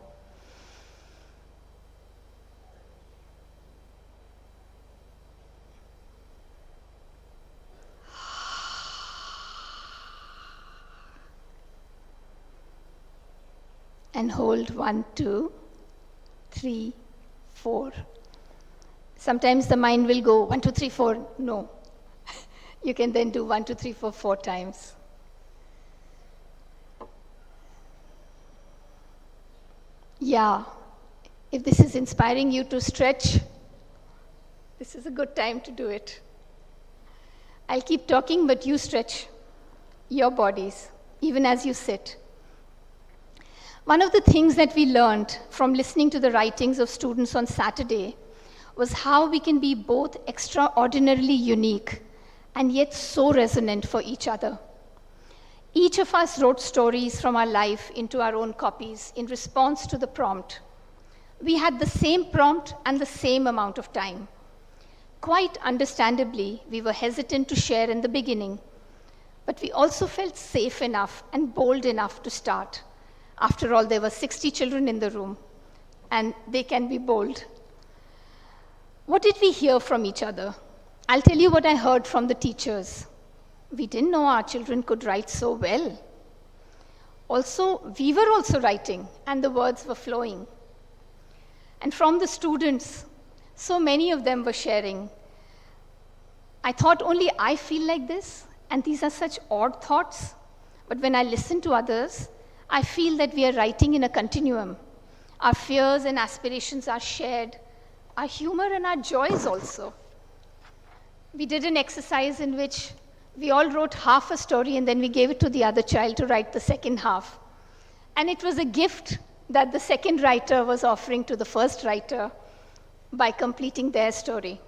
and hold 1, 2, 3, 4. Sometimes the mind will go 1, 2, 3, 4. No. You can then do 1, 2, 3, 4, 4 times. Yeah. If this is inspiring you to stretch, this is a good time to do it. I'll keep talking, but you stretch your bodies, even as you sit. One of the things that we learned from listening to the writings of students on Saturday was how we can be both extraordinarily unique and yet so resonant for each other. Each of us wrote stories from our life into our own copies in response to the prompt. We had the same prompt and the same amount of time. Quite understandably, we were hesitant to share in the beginning, but we also felt safe enough and bold enough to start. After all, there were 60 children in the room, and they can be bold. What did we hear from each other? I'll tell you what I heard from the teachers. We didn't know our children could write so well. Also, we were also writing, and the words were flowing. And from the students, so many of them were sharing. I thought only I feel like this, and these are such odd thoughts. But when I listen to others, I feel that we are writing in a continuum. Our fears and aspirations are shared, our humor and our joys also. We did an exercise in which we all wrote half a story and then we gave it to the other child to write the second half. And it was a gift that the second writer was offering to the first writer by completing their story.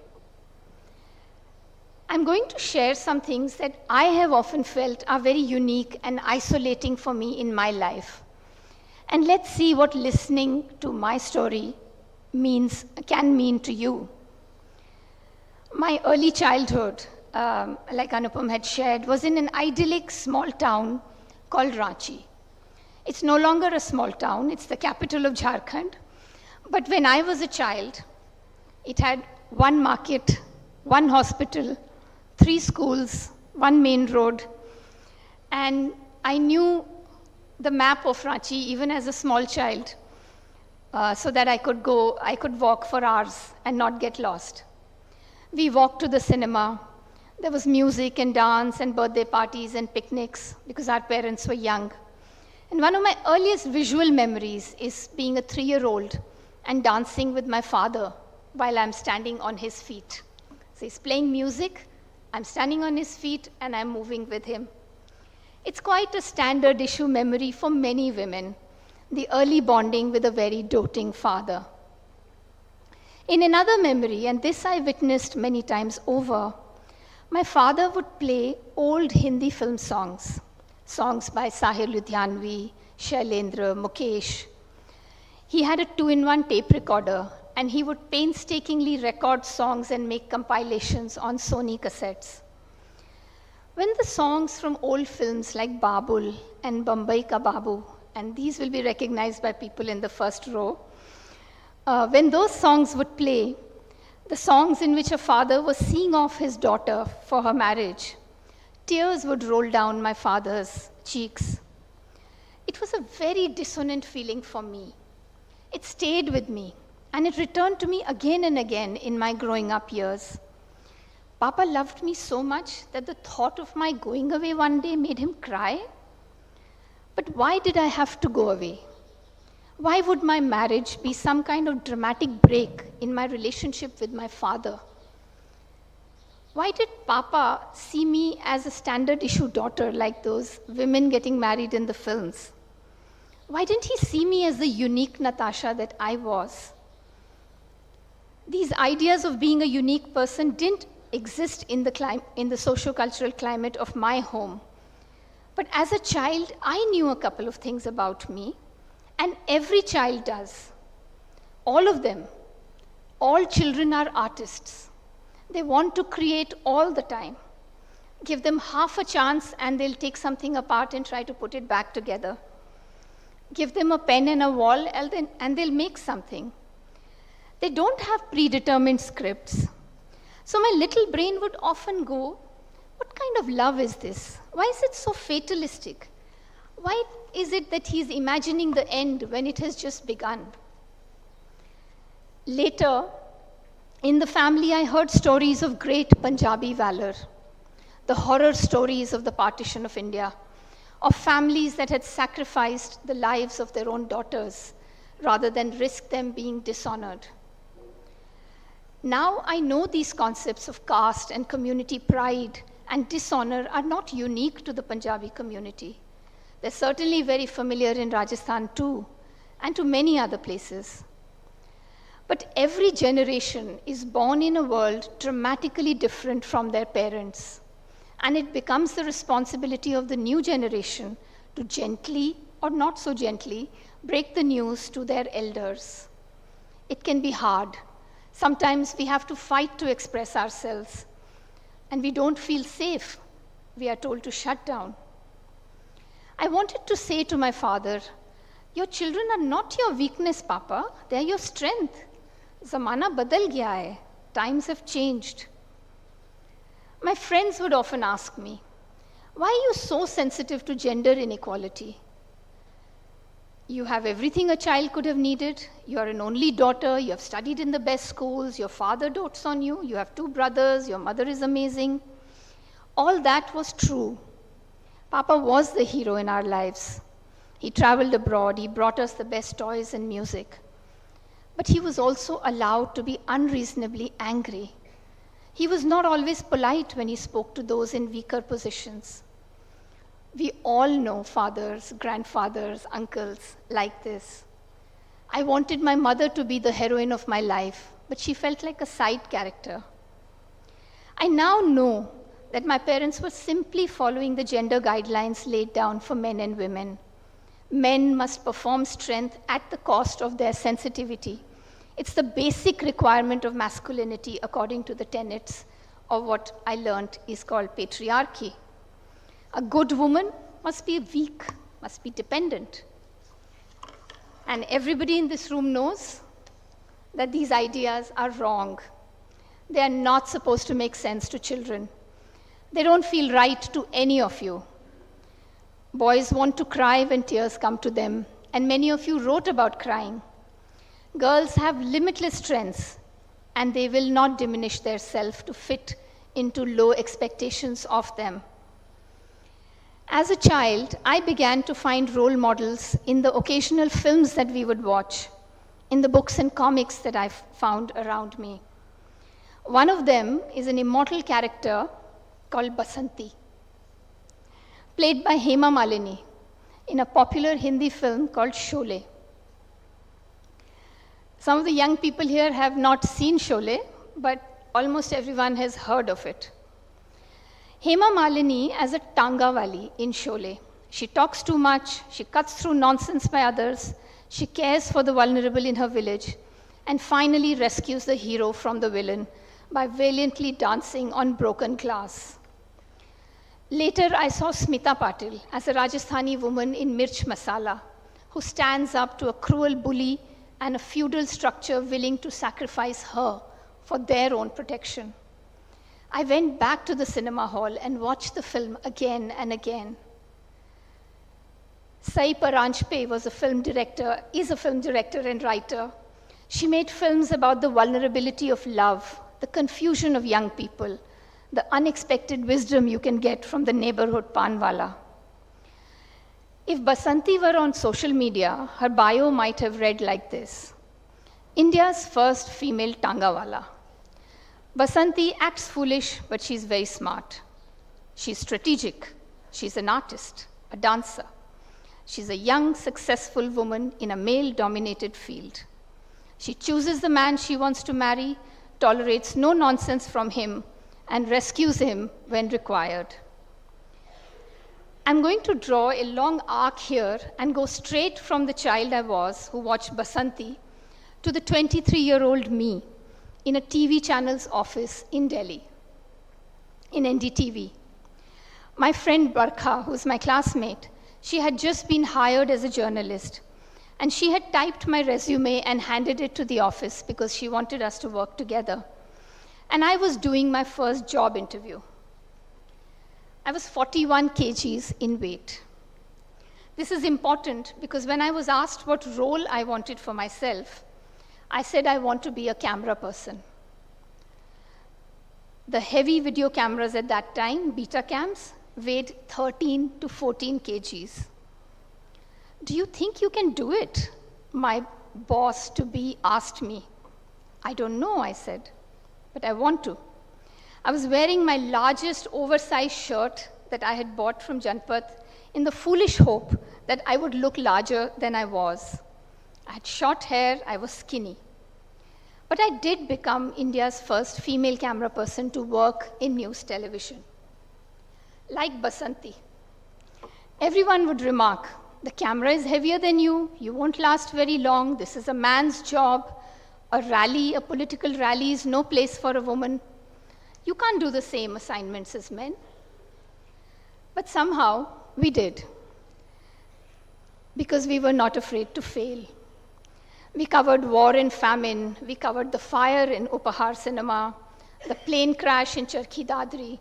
I'm going to share some things that I have often felt are very unique and isolating for me in my life. And let's see what listening to my story can mean to you. My early childhood, like Anupam had shared, was in an idyllic small town called Ranchi. It's no longer a small town, it's the capital of Jharkhand. But when I was a child, it had one market, one hospital, 3 schools, 1 main road, and I knew the map of Ranchi even as a small child, so that I could walk for hours and not get lost. We walked to the cinema. There was music and dance and birthday parties and picnics because our parents were young. And one of my earliest visual memories is being a 3-year-old and dancing with my father while I'm standing on his feet. So he's playing music, I'm standing on his feet, and I'm moving with him. It's quite a standard issue memory for many women, the early bonding with a very doting father. In another memory, and this I witnessed many times over, my father would play old Hindi film songs by Sahil Ludhianvi, Shailendra, Mukesh. He had a 2-in-1 tape recorder, and he would painstakingly record songs and make compilations on Sony cassettes. When the songs from old films like Babul and Bombay Ka Babu, and these will be recognized by people in the first row, when those songs would play, the songs in which a father was seeing off his daughter for her marriage, tears would roll down my father's cheeks. It was a very dissonant feeling for me. It stayed with me, and it returned to me again and again in my growing up years. Papa loved me so much that the thought of my going away one day made him cry. But why did I have to go away? Why would my marriage be some kind of dramatic break in my relationship with my father? Why did Papa see me as a standard issue daughter like those women getting married in the films? Why didn't he see me as the unique Natasha that I was? These ideas of being a unique person didn't exist in the socio-cultural climate of my home. But as a child, I knew a couple of things about me, and every child does. All of them. All children are artists. They want to create all the time. Give them half a chance and they'll take something apart and try to put it back together. Give them a pen and a wall and they'll make something. They don't have predetermined scripts. So my little brain would often go, what kind of love is this? Why is it so fatalistic? Why is it that he's imagining the end when it has just begun? Later, in the family, I heard stories of great Punjabi valor, the horror stories of the partition of India, of families that had sacrificed the lives of their own daughters rather than risk them being dishonored. Now I know these concepts of caste and community pride and dishonor are not unique to the Punjabi community. They're certainly very familiar in Rajasthan too, and to many other places. But every generation is born in a world dramatically different from their parents, and it becomes the responsibility of the new generation to gently or not so gently break the news to their elders. It can be hard. Sometimes we have to fight to express ourselves, and we don't feel safe. We are told to shut down. I wanted to say to my father, "Your children are not your weakness, Papa. They are your strength. Zamana badal gaya hai. Times have changed." My friends would often ask me, "Why are you so sensitive to gender inequality? You have everything a child could have needed. You are an only daughter. You have studied in the best schools. Your father dotes on you. You have 2 brothers. Your mother is amazing." All that was true. Papa was the hero in our lives. He traveled abroad. He brought us the best toys and music. But he was also allowed to be unreasonably angry. He was not always polite when he spoke to those in weaker positions. We all know fathers, grandfathers, uncles like this. I wanted my mother to be the heroine of my life, but she felt like a side character. I now know that my parents were simply following the gender guidelines laid down for men and women. Men must perform strength at the cost of their sensitivity. It's the basic requirement of masculinity according to the tenets of what I learned is called patriarchy. A good woman must be weak, must be dependent. And everybody in this room knows that these ideas are wrong. They are not supposed to make sense to children. They don't feel right to any of you. Boys want to cry when tears come to them, and many of you wrote about crying. Girls have limitless strengths, and they will not diminish their self to fit into low expectations of them. As a child, I began to find role models in the occasional films that we would watch, in the books and comics that I found around me. One of them is an immortal character called Basanti, played by Hema Malini in a popular Hindi film called Sholay. Some of the young people here have not seen Sholay, but almost everyone has heard of it. Hema Malini as a Tanga Wali in Sholay. She talks too much, she cuts through nonsense by others, she cares for the vulnerable in her village, and finally rescues the hero from the villain by valiantly dancing on broken glass. Later, I saw Smita Patil as a Rajasthani woman in Mirch Masala, who stands up to a cruel bully and a feudal structure willing to sacrifice her for their own protection. I went back to the cinema hall and watched the film again and again. Sai Paranjpe is a film director and writer. She made films about the vulnerability of love, the confusion of young people, the unexpected wisdom you can get from the neighborhood panwala. If Basanti were on social media, her bio might have read like this: India's first female Tangawala. Basanti acts foolish, but she's very smart. She's strategic. She's an artist, a dancer. She's a young, successful woman in a male-dominated field. She chooses the man she wants to marry, tolerates no nonsense from him, and rescues him when required. I'm going to draw a long arc here and go straight from the child I was who watched Basanti to the 23-year-old me in a TV channel's office in Delhi, in NDTV. My friend Barkha, who's my classmate, she had just been hired as a journalist, and she had typed my resume and handed it to the office because she wanted us to work together. And I was doing my first job interview. I was 41 kgs in weight. This is important because when I was asked what role I wanted for myself, I said I want to be a camera person. The heavy video cameras at that time, beta cams, weighed 13 to 14 kgs. Do you think you can do it? My boss to be asked me. I don't know, I said, but I want to. I was wearing my largest oversized shirt that I had bought from Janpat in the foolish hope that I would look larger than I was. I had short hair, I was skinny. But I did become India's first female camera person to work in news television. Like Basanti. Everyone would remark, the camera is heavier than you won't last very long, this is a man's job, a rally, a political rally is no place for a woman. You can't do the same assignments as men. But somehow, we did. Because we were not afraid to fail. We covered war and famine, we covered the fire in Upahar Cinema, the plane crash in Charkhi Dadri.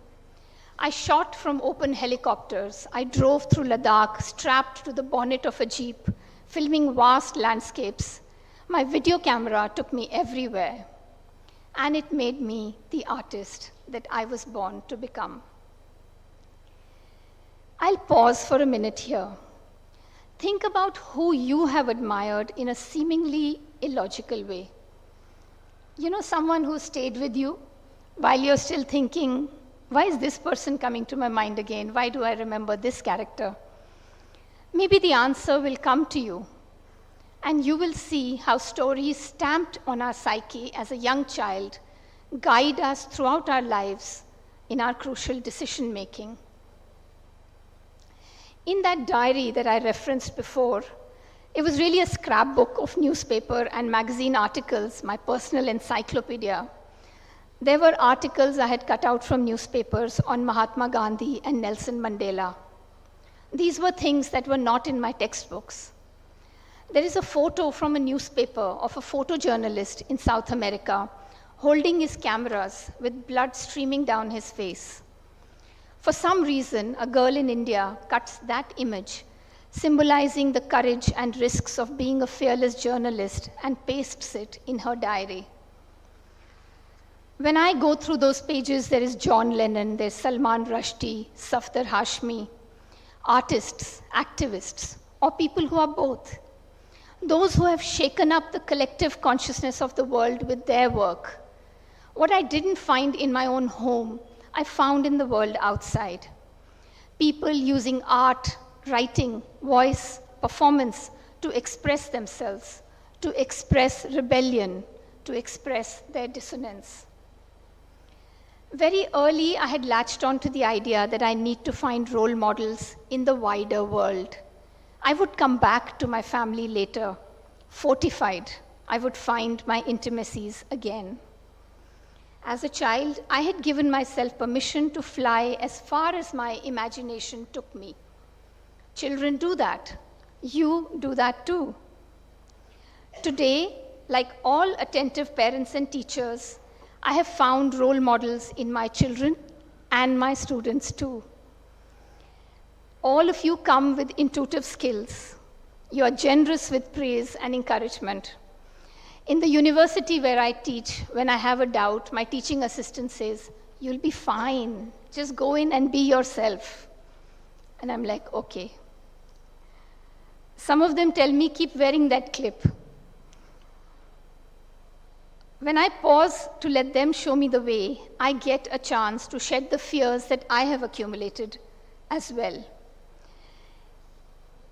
I shot from open helicopters. I drove through Ladakh, strapped to the bonnet of a jeep, filming vast landscapes. My video camera took me everywhere, and it made me the artist that I was born to become. I'll pause for a minute here. Think about who you have admired in a seemingly illogical way. You know, someone who stayed with you while you're still thinking, why is this person coming to my mind again? Why do I remember this character? Maybe the answer will come to you, and you will see how stories stamped on our psyche as a young child guide us throughout our lives in our crucial decision-making. In that diary that I referenced before, it was really a scrapbook of newspaper and magazine articles, my personal encyclopedia. There were articles I had cut out from newspapers on Mahatma Gandhi and Nelson Mandela. These were things that were not in my textbooks. There is a photo from a newspaper of a photojournalist in South America holding his cameras with blood streaming down his face. For some reason, a girl in India cuts that image, symbolizing the courage and risks of being a fearless journalist, and pastes it in her diary. When I go through those pages, there is John Lennon, there's Salman Rushdie, Safdar Hashmi, artists, activists, or people who are both. Those who have shaken up the collective consciousness of the world with their work. What I didn't find in my own home, I found in the world outside. People using art, writing, voice, performance to express themselves, to express rebellion, to express their dissonance. Very early, I had latched on to the idea that I need to find role models in the wider world. I would come back to my family later, fortified. I would find my intimacies again. As a child, I had given myself permission to fly as far as my imagination took me. Children do that. You do that too. Today, like all attentive parents and teachers, I have found role models in my children and my students too. All of you come with intuitive skills. You are generous with praise and encouragement. In the university where I teach, when I have a doubt, my teaching assistant says, "You'll be fine. Just go in and be yourself." And I'm like, okay. Some of them tell me, keep wearing that clip. When I pause to let them show me the way, I get a chance to shed the fears that I have accumulated as well.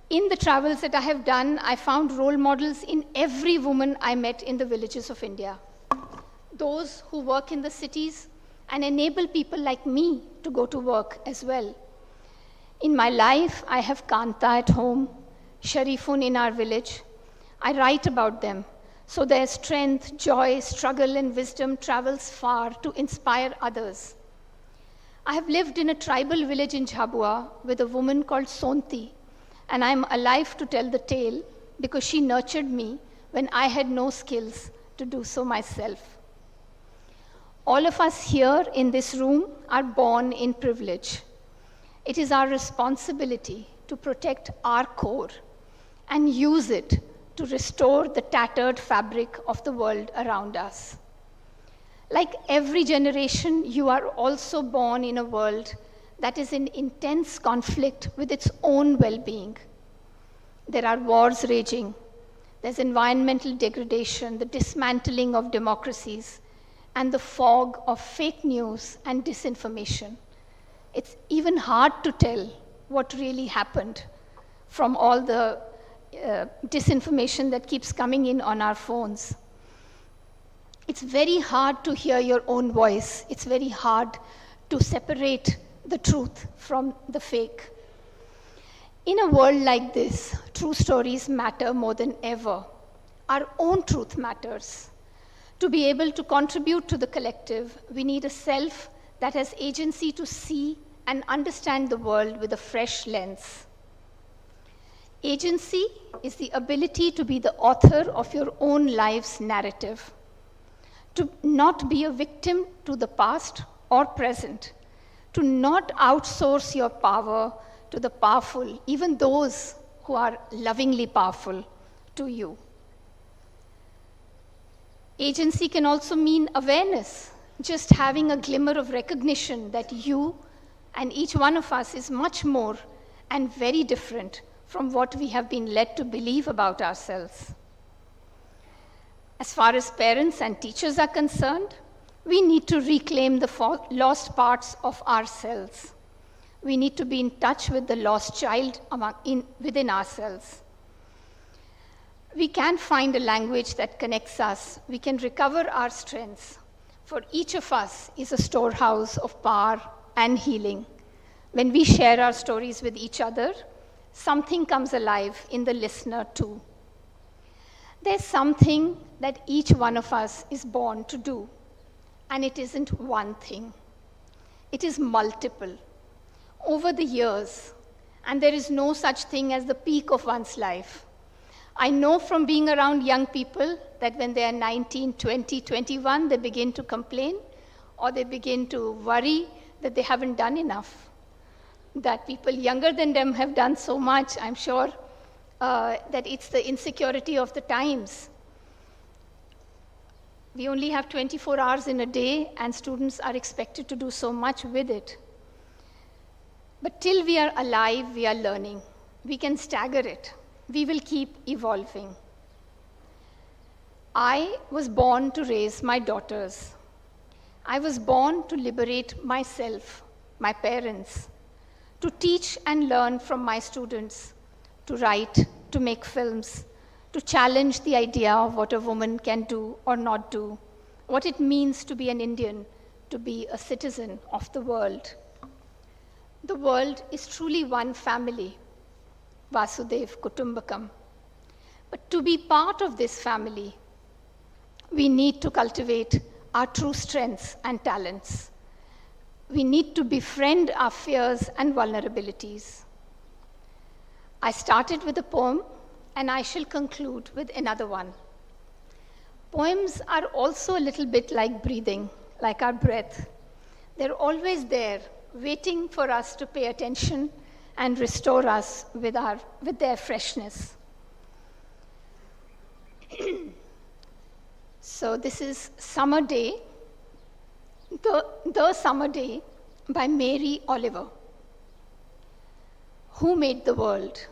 In the travels that I have done, I found role models in every woman I met in the villages of India. Those who work in the cities and enable people like me to go to work as well. In my life, I have Kanta at home, Sharifun in our village. I write about them, so their strength, joy, struggle, and wisdom travels far to inspire others. I have lived in a tribal village in Jhabua with a woman called Sonti, and I'm alive to tell the tale because she nurtured me when I had no skills to do so myself. All of us here in this room are born in privilege. It is our responsibility to protect our core and use it to restore the tattered fabric of the world around us. Like every generation, you are also born in a world that is in intense conflict with its own well-being. There are wars raging. There's environmental degradation, the dismantling of democracies, and the fog of fake news and disinformation. It's even hard to tell what really happened from all the disinformation that keeps coming in on our phones. It's very hard to hear your own voice. It's very hard to separate the truth from the fake. In a world like this, true stories matter more than ever. Our own truth matters. To be able to contribute to the collective, we need a self that has agency to see and understand the world with a fresh lens. Agency is the ability to be the author of your own life's narrative, to not be a victim to the past or present, to not outsource your power to the powerful, even those who are lovingly powerful to you. Agency can also mean awareness, just having a glimmer of recognition that you and each one of us is much more and very different from what we have been led to believe about ourselves. As far as parents and teachers are concerned, we need to reclaim the lost parts of ourselves. We need to be in touch with the lost child within ourselves. We can find a language that connects us. We can recover our strengths. For each of us is a storehouse of power and healing. When we share our stories with each other, something comes alive in the listener too. There's something that each one of us is born to do, and it isn't one thing. It is multiple. Over the years, and there is no such thing as the peak of one's life. I know from being around young people that when they are 19, 20, 21, they begin to complain or they begin to worry that they haven't done enough, that people younger than them have done so much. I'm sure that it's the insecurity of the times. We only have 24 hours in a day, and students are expected to do so much with it. But till we are alive, we are learning. We can stagger it. We will keep evolving. I was born to raise my daughters. I was born to liberate myself, my parents, to teach and learn from my students, to write, to make films, to challenge the idea of what a woman can do or not do, what it means to be an Indian, to be a citizen of the world. The world is truly one family, Vasudev Kutumbakam. But to be part of this family, we need to cultivate our true strengths and talents. We need to befriend our fears and vulnerabilities. I started with a poem, and I shall conclude with another one. Poems are also a little bit like breathing, like our breath. They're always there, waiting for us to pay attention and restore us with their freshness. So this is Summer Day, The Summer Day by Mary Oliver. Who made the world?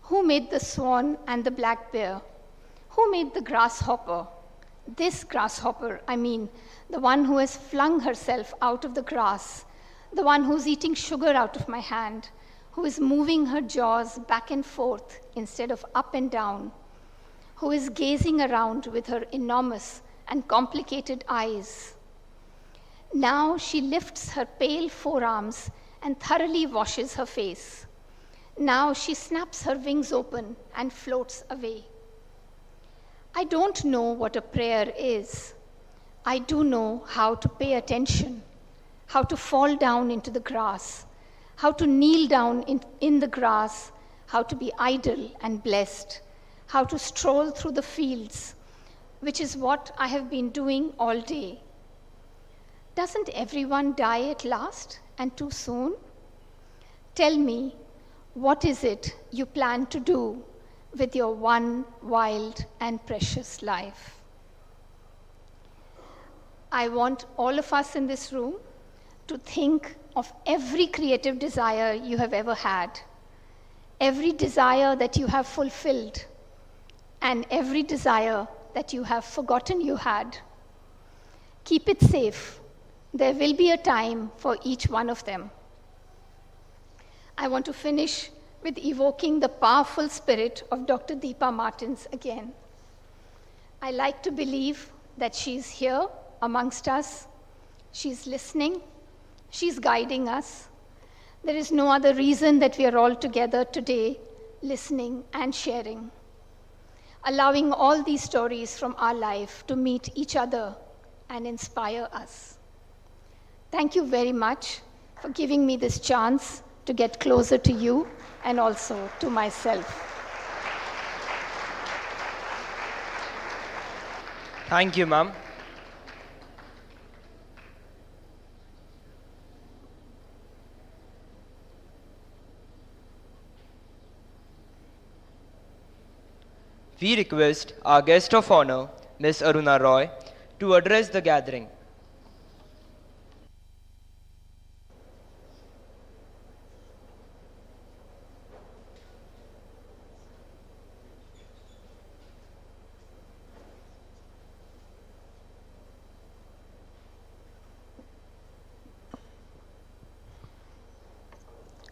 Who made the swan and the black bear? Who made the grasshopper? This grasshopper, I mean, the one who has flung herself out of the grass, the one who's eating sugar out of my hand, who is moving her jaws back and forth instead of up and down, who is gazing around with her enormous and complicated eyes. Now she lifts her pale forearms and thoroughly washes her face. Now she snaps her wings open and floats away. I don't know what a prayer is. I do know how to pay attention, how to fall down into the grass, how to kneel down in the grass, how to be idle and blessed, how to stroll through the fields, which is what I have been doing all day. Doesn't everyone die at last and too soon? Tell me, what is it you plan to do with your one wild and precious life? I want all of us in this room to think of every creative desire you have ever had, every desire that you have fulfilled, and every desire that you have forgotten you had. Keep it safe. There will be a time for each one of them. I want to finish with evoking the powerful spirit of Dr. Deepa Martins again. I like to believe that she's here amongst us. She's listening. She's guiding us. There is no other reason that we are all together today, listening and sharing, allowing all these stories from our life to meet each other and inspire us. Thank you very much for giving me this chance to get closer to you and also to myself. Thank you, ma'am. We request our guest of honor, Ms. Aruna Roy, to address the gathering.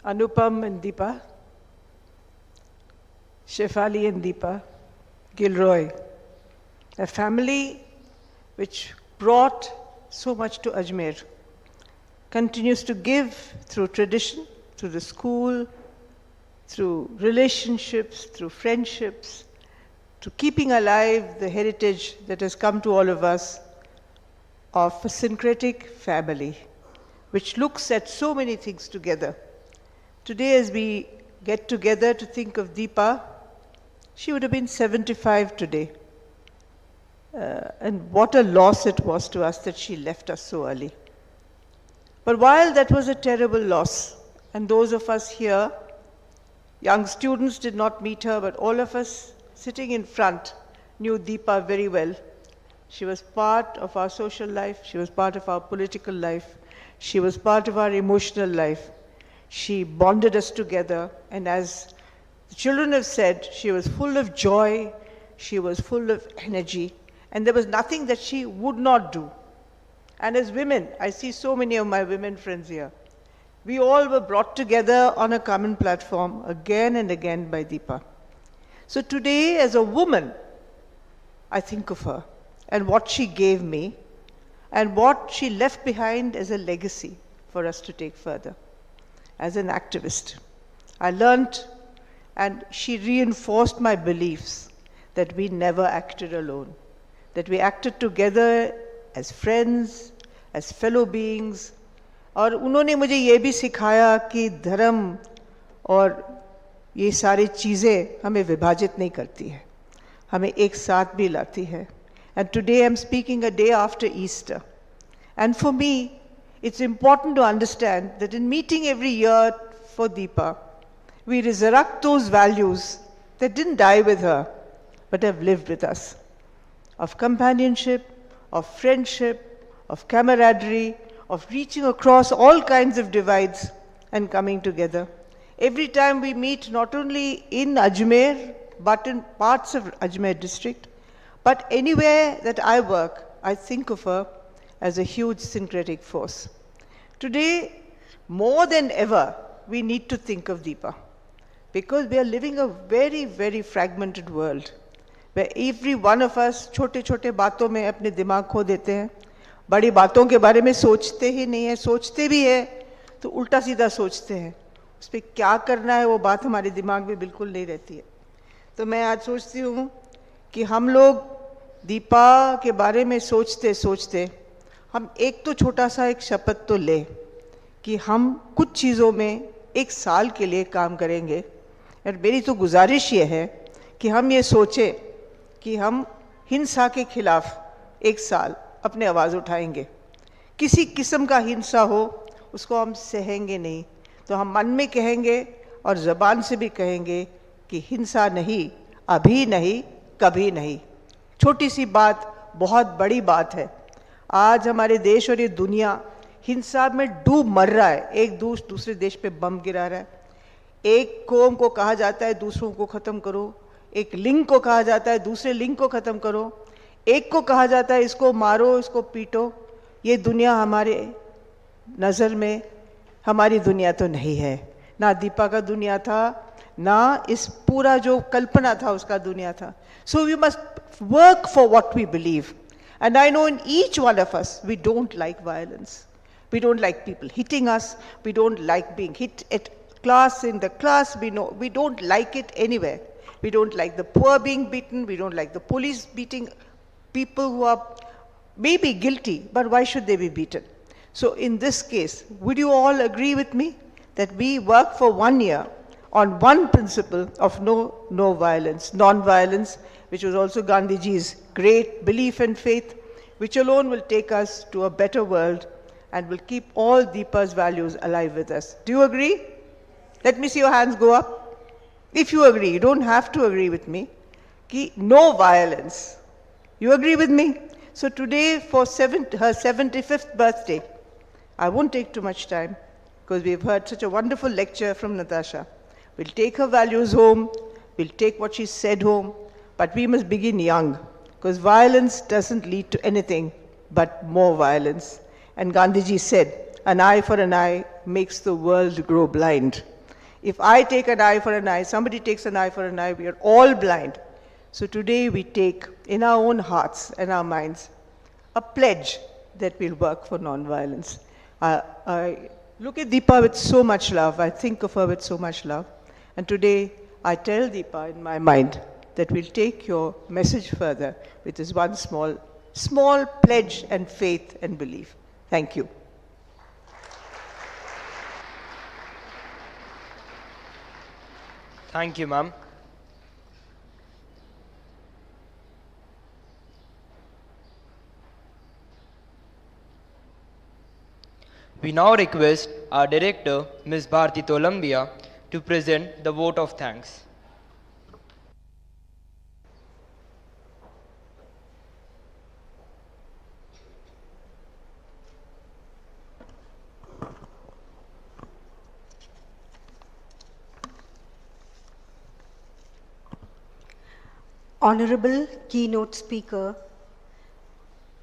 Anupam and Deepa, Shefali and Deepa, Gilroy, a family which brought so much to Ajmer, continues to give through tradition, through the school, through relationships, through friendships, to keeping alive the heritage that has come to all of us of a syncretic family, which looks at so many things together. Today, as we get together to think of Deepa, she would have been 75 today. And what a loss it was to us that she left us so early. But while that was a terrible loss, and those of us here, young students did not meet her, but all of us sitting in front knew Deepa very well. She was part of our social life, she was part of our political life, she was part of our emotional life. She bonded us together, and as the children have said, she was full of joy, she was full of energy, and there was nothing that she would not do. And as women, I see so many of my women friends here, we all were brought together on a common platform again and again by Deepa. So today, as a woman, I think of her and what she gave me and what she left behind as a legacy for us to take further. As an activist, I learned, and she reinforced my beliefs that we never acted alone, that we acted together as friends, as fellow beings. और उन्होंने मुझे ये भी सिखाया कि धर्म और ये सारी चीज़ें हमें विभाजित नहीं करती है, हमें एक साथ भी लाती है. And today I'm speaking a day after Easter. And for me, it's important to understand that in meeting every year for Deepa, we resurrect those values that didn't die with her, but have lived with us. Of companionship, of friendship, of camaraderie, of reaching across all kinds of divides and coming together. Every time we meet, not only in Ajmer, but in parts of Ajmer district, but anywhere that I work, I think of her as a huge syncretic force. Today, more than ever, we need to think of Deepa, because we are living a very, very fragmented world, where every one of us छोटे-छोटे बातों में अपने दिमाग खो देते हैं, बड़ी बातों के बारे में सोचते ही नहीं है, सोचते भी है तो उल्टा सीधा सोचते हैं, उस पर क्या करना है वो बात हमारे दिमाग में बिल्कुल नहीं रहती है. तो मैं आज सोचती हूँ कि हम लोग दीपा के बारे में सोचते सोचते हम एक तो छोटा सा एक शपथ तो लें कि हम कुछ चीज़ों में एक साल के लिए काम करेंगे. और मेरी तो गुजारिश ये है कि हम ये सोचें कि हम हिंसा के खिलाफ एक साल अपने आवाज़ उठाएंगे. किसी किस्म का हिंसा हो उसको हम सहेंगे नहीं, तो हम मन में कहेंगे और ज़बान से भी कहेंगे कि हिंसा नहीं, अभी नहीं, कभी नहीं। छोटी सी बात बहुत बड़ी बात है। आज हमारे देश और ये दुनिया हिंसा में डूब मर रहा है। एक दूसरे देश पे बम गिरा रहा है। एक कौम को कहा जाता है दूसरों को ख़त्म करो, एक लिंग को कहा जाता है दूसरे लिंग को ख़त्म करो, एक को कहा जाता है इसको मारो, इसको पीटो। ये दुनिया हमारे नज़र में हमारी दुनिया तो नहीं है, ना दीपा का दुनिया था, ना इस पूरा जो कल्पना था उसका दुनिया था। So we must work for what we believe, and I know in each one of us we don't like violence, we don't like people hitting us, we don't like being hit at class, in the class, we don't like it anywhere. We don't like the poor being beaten, we don't like the police beating people who are maybe guilty, but why should they be beaten? So in this case, would you all agree with me that we work for 1 year on one principle of no violence, non-violence, which was also Gandhiji's great belief and faith, which alone will take us to a better world and will keep all Deepa's values alive with us. Do you agree? Let me see your hands go up. If you agree, you don't have to agree with me. Ki no violence. You agree with me? So today, for her 75th birthday, I won't take too much time because we've heard such a wonderful lecture from Natasha. We'll take her values home, we'll take what she said home, but we must begin young because violence doesn't lead to anything but more violence. And Gandhiji said, an eye for an eye makes the world grow blind. If I take an eye for an eye, somebody takes an eye for an eye, we are all blind. So today we take in our own hearts and our minds a pledge that we'll work for non-violence. I look at Deepa with so much love. I think of her with so much love. And today I tell Deepa in my mind that we'll take your message further with this one small pledge and faith and belief. Thank you. Thank you, ma'am. We now request our director, Ms. Bharti Tolambia, to present the vote of thanks. Honorable keynote speaker,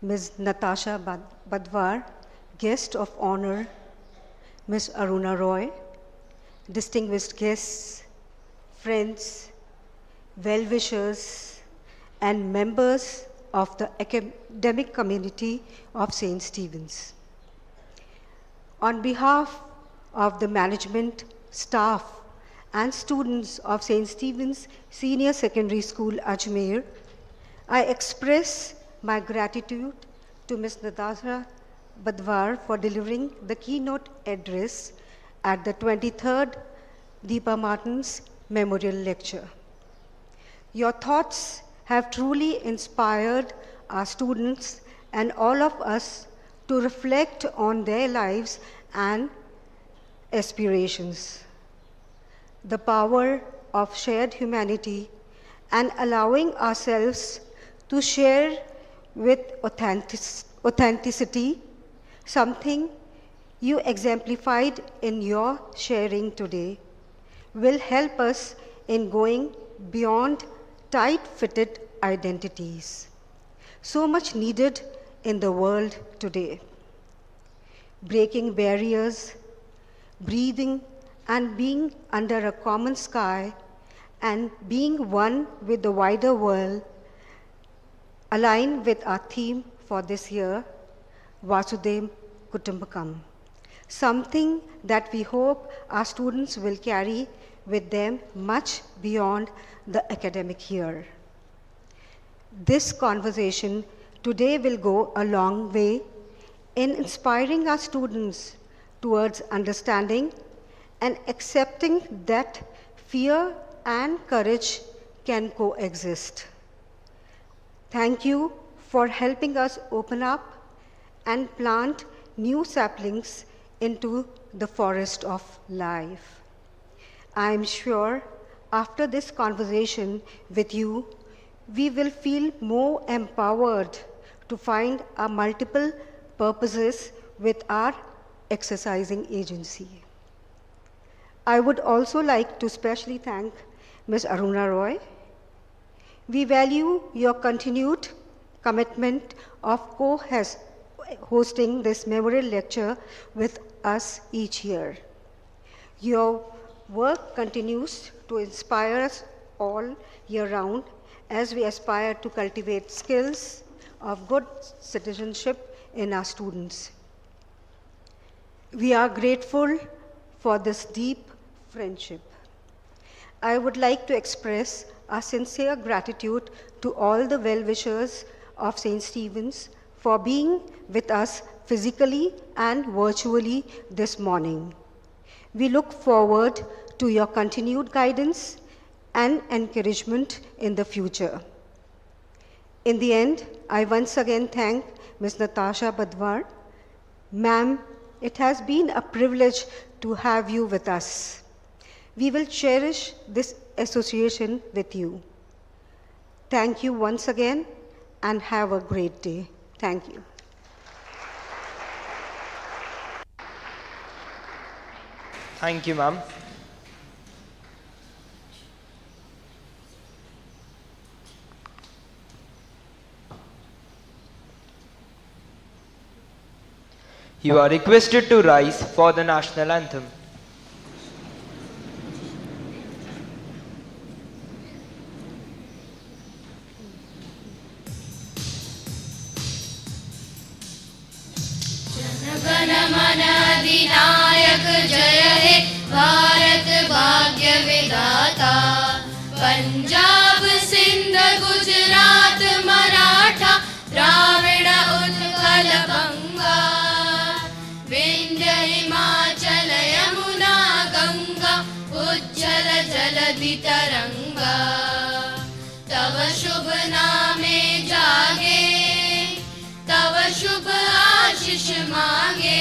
Ms. Natasha Badwar, guest of honor, Ms. Aruna Roy, distinguished guests, friends, well-wishers, and members of the academic community of St. Stephen's. On behalf of the management, staff, and students of St. Stephen's Senior Secondary School, Ajmer, I express my gratitude to Ms. Natasha Badwar for delivering the keynote address at the 23rd Deepa Martin's Memorial Lecture. Your thoughts have truly inspired our students and all of us to reflect on their lives and aspirations. The power of shared humanity and allowing ourselves to share with authenticity, something you exemplified in your sharing today, will help us in going beyond tight-fitted identities, so much needed in the world today. Breaking barriers, breathing and being under a common sky and being one with the wider world align with our theme for this year, Vasudhaiva Kutumbakam, something that we hope our students will carry with them much beyond the academic year. This conversation today will go a long way in inspiring our students towards understanding and accepting that fear and courage can coexist. Thank you for helping us open up and plant new saplings into the forest of life. I am sure after this conversation with you, we will feel more empowered to find our multiple purposes with our exercising agency. I would also like to specially thank Ms. Aruna Roy. We value your continued commitment of hosting this memorial lecture with us each year. Your work continues to inspire us all year round as we aspire to cultivate skills of good citizenship in our students. We are grateful for this deep friendship. I would like to express our sincere gratitude to all the well-wishers of St. Stephen's for being with us physically and virtually this morning. We look forward to your continued guidance and encouragement in the future. In the end, I once again thank Ms. Natasha Badwar. Ma'am, it has been a privilege to have you with us. We will cherish this association with you. Thank you once again and have a great day. Thank you. Thank you, ma'am. You are requested to rise for the national anthem. जन मन अधिनायक जय हे भारत भाग्य विधाता पंजाब सिंध गुजरात मराठा द्राविड़ उत्कल बंगा विंध्य हिमाचल यमुना गंगा उज्जल जलधि तरंगा तव शुभ नामे जागे तव शुभ आशीष मांगे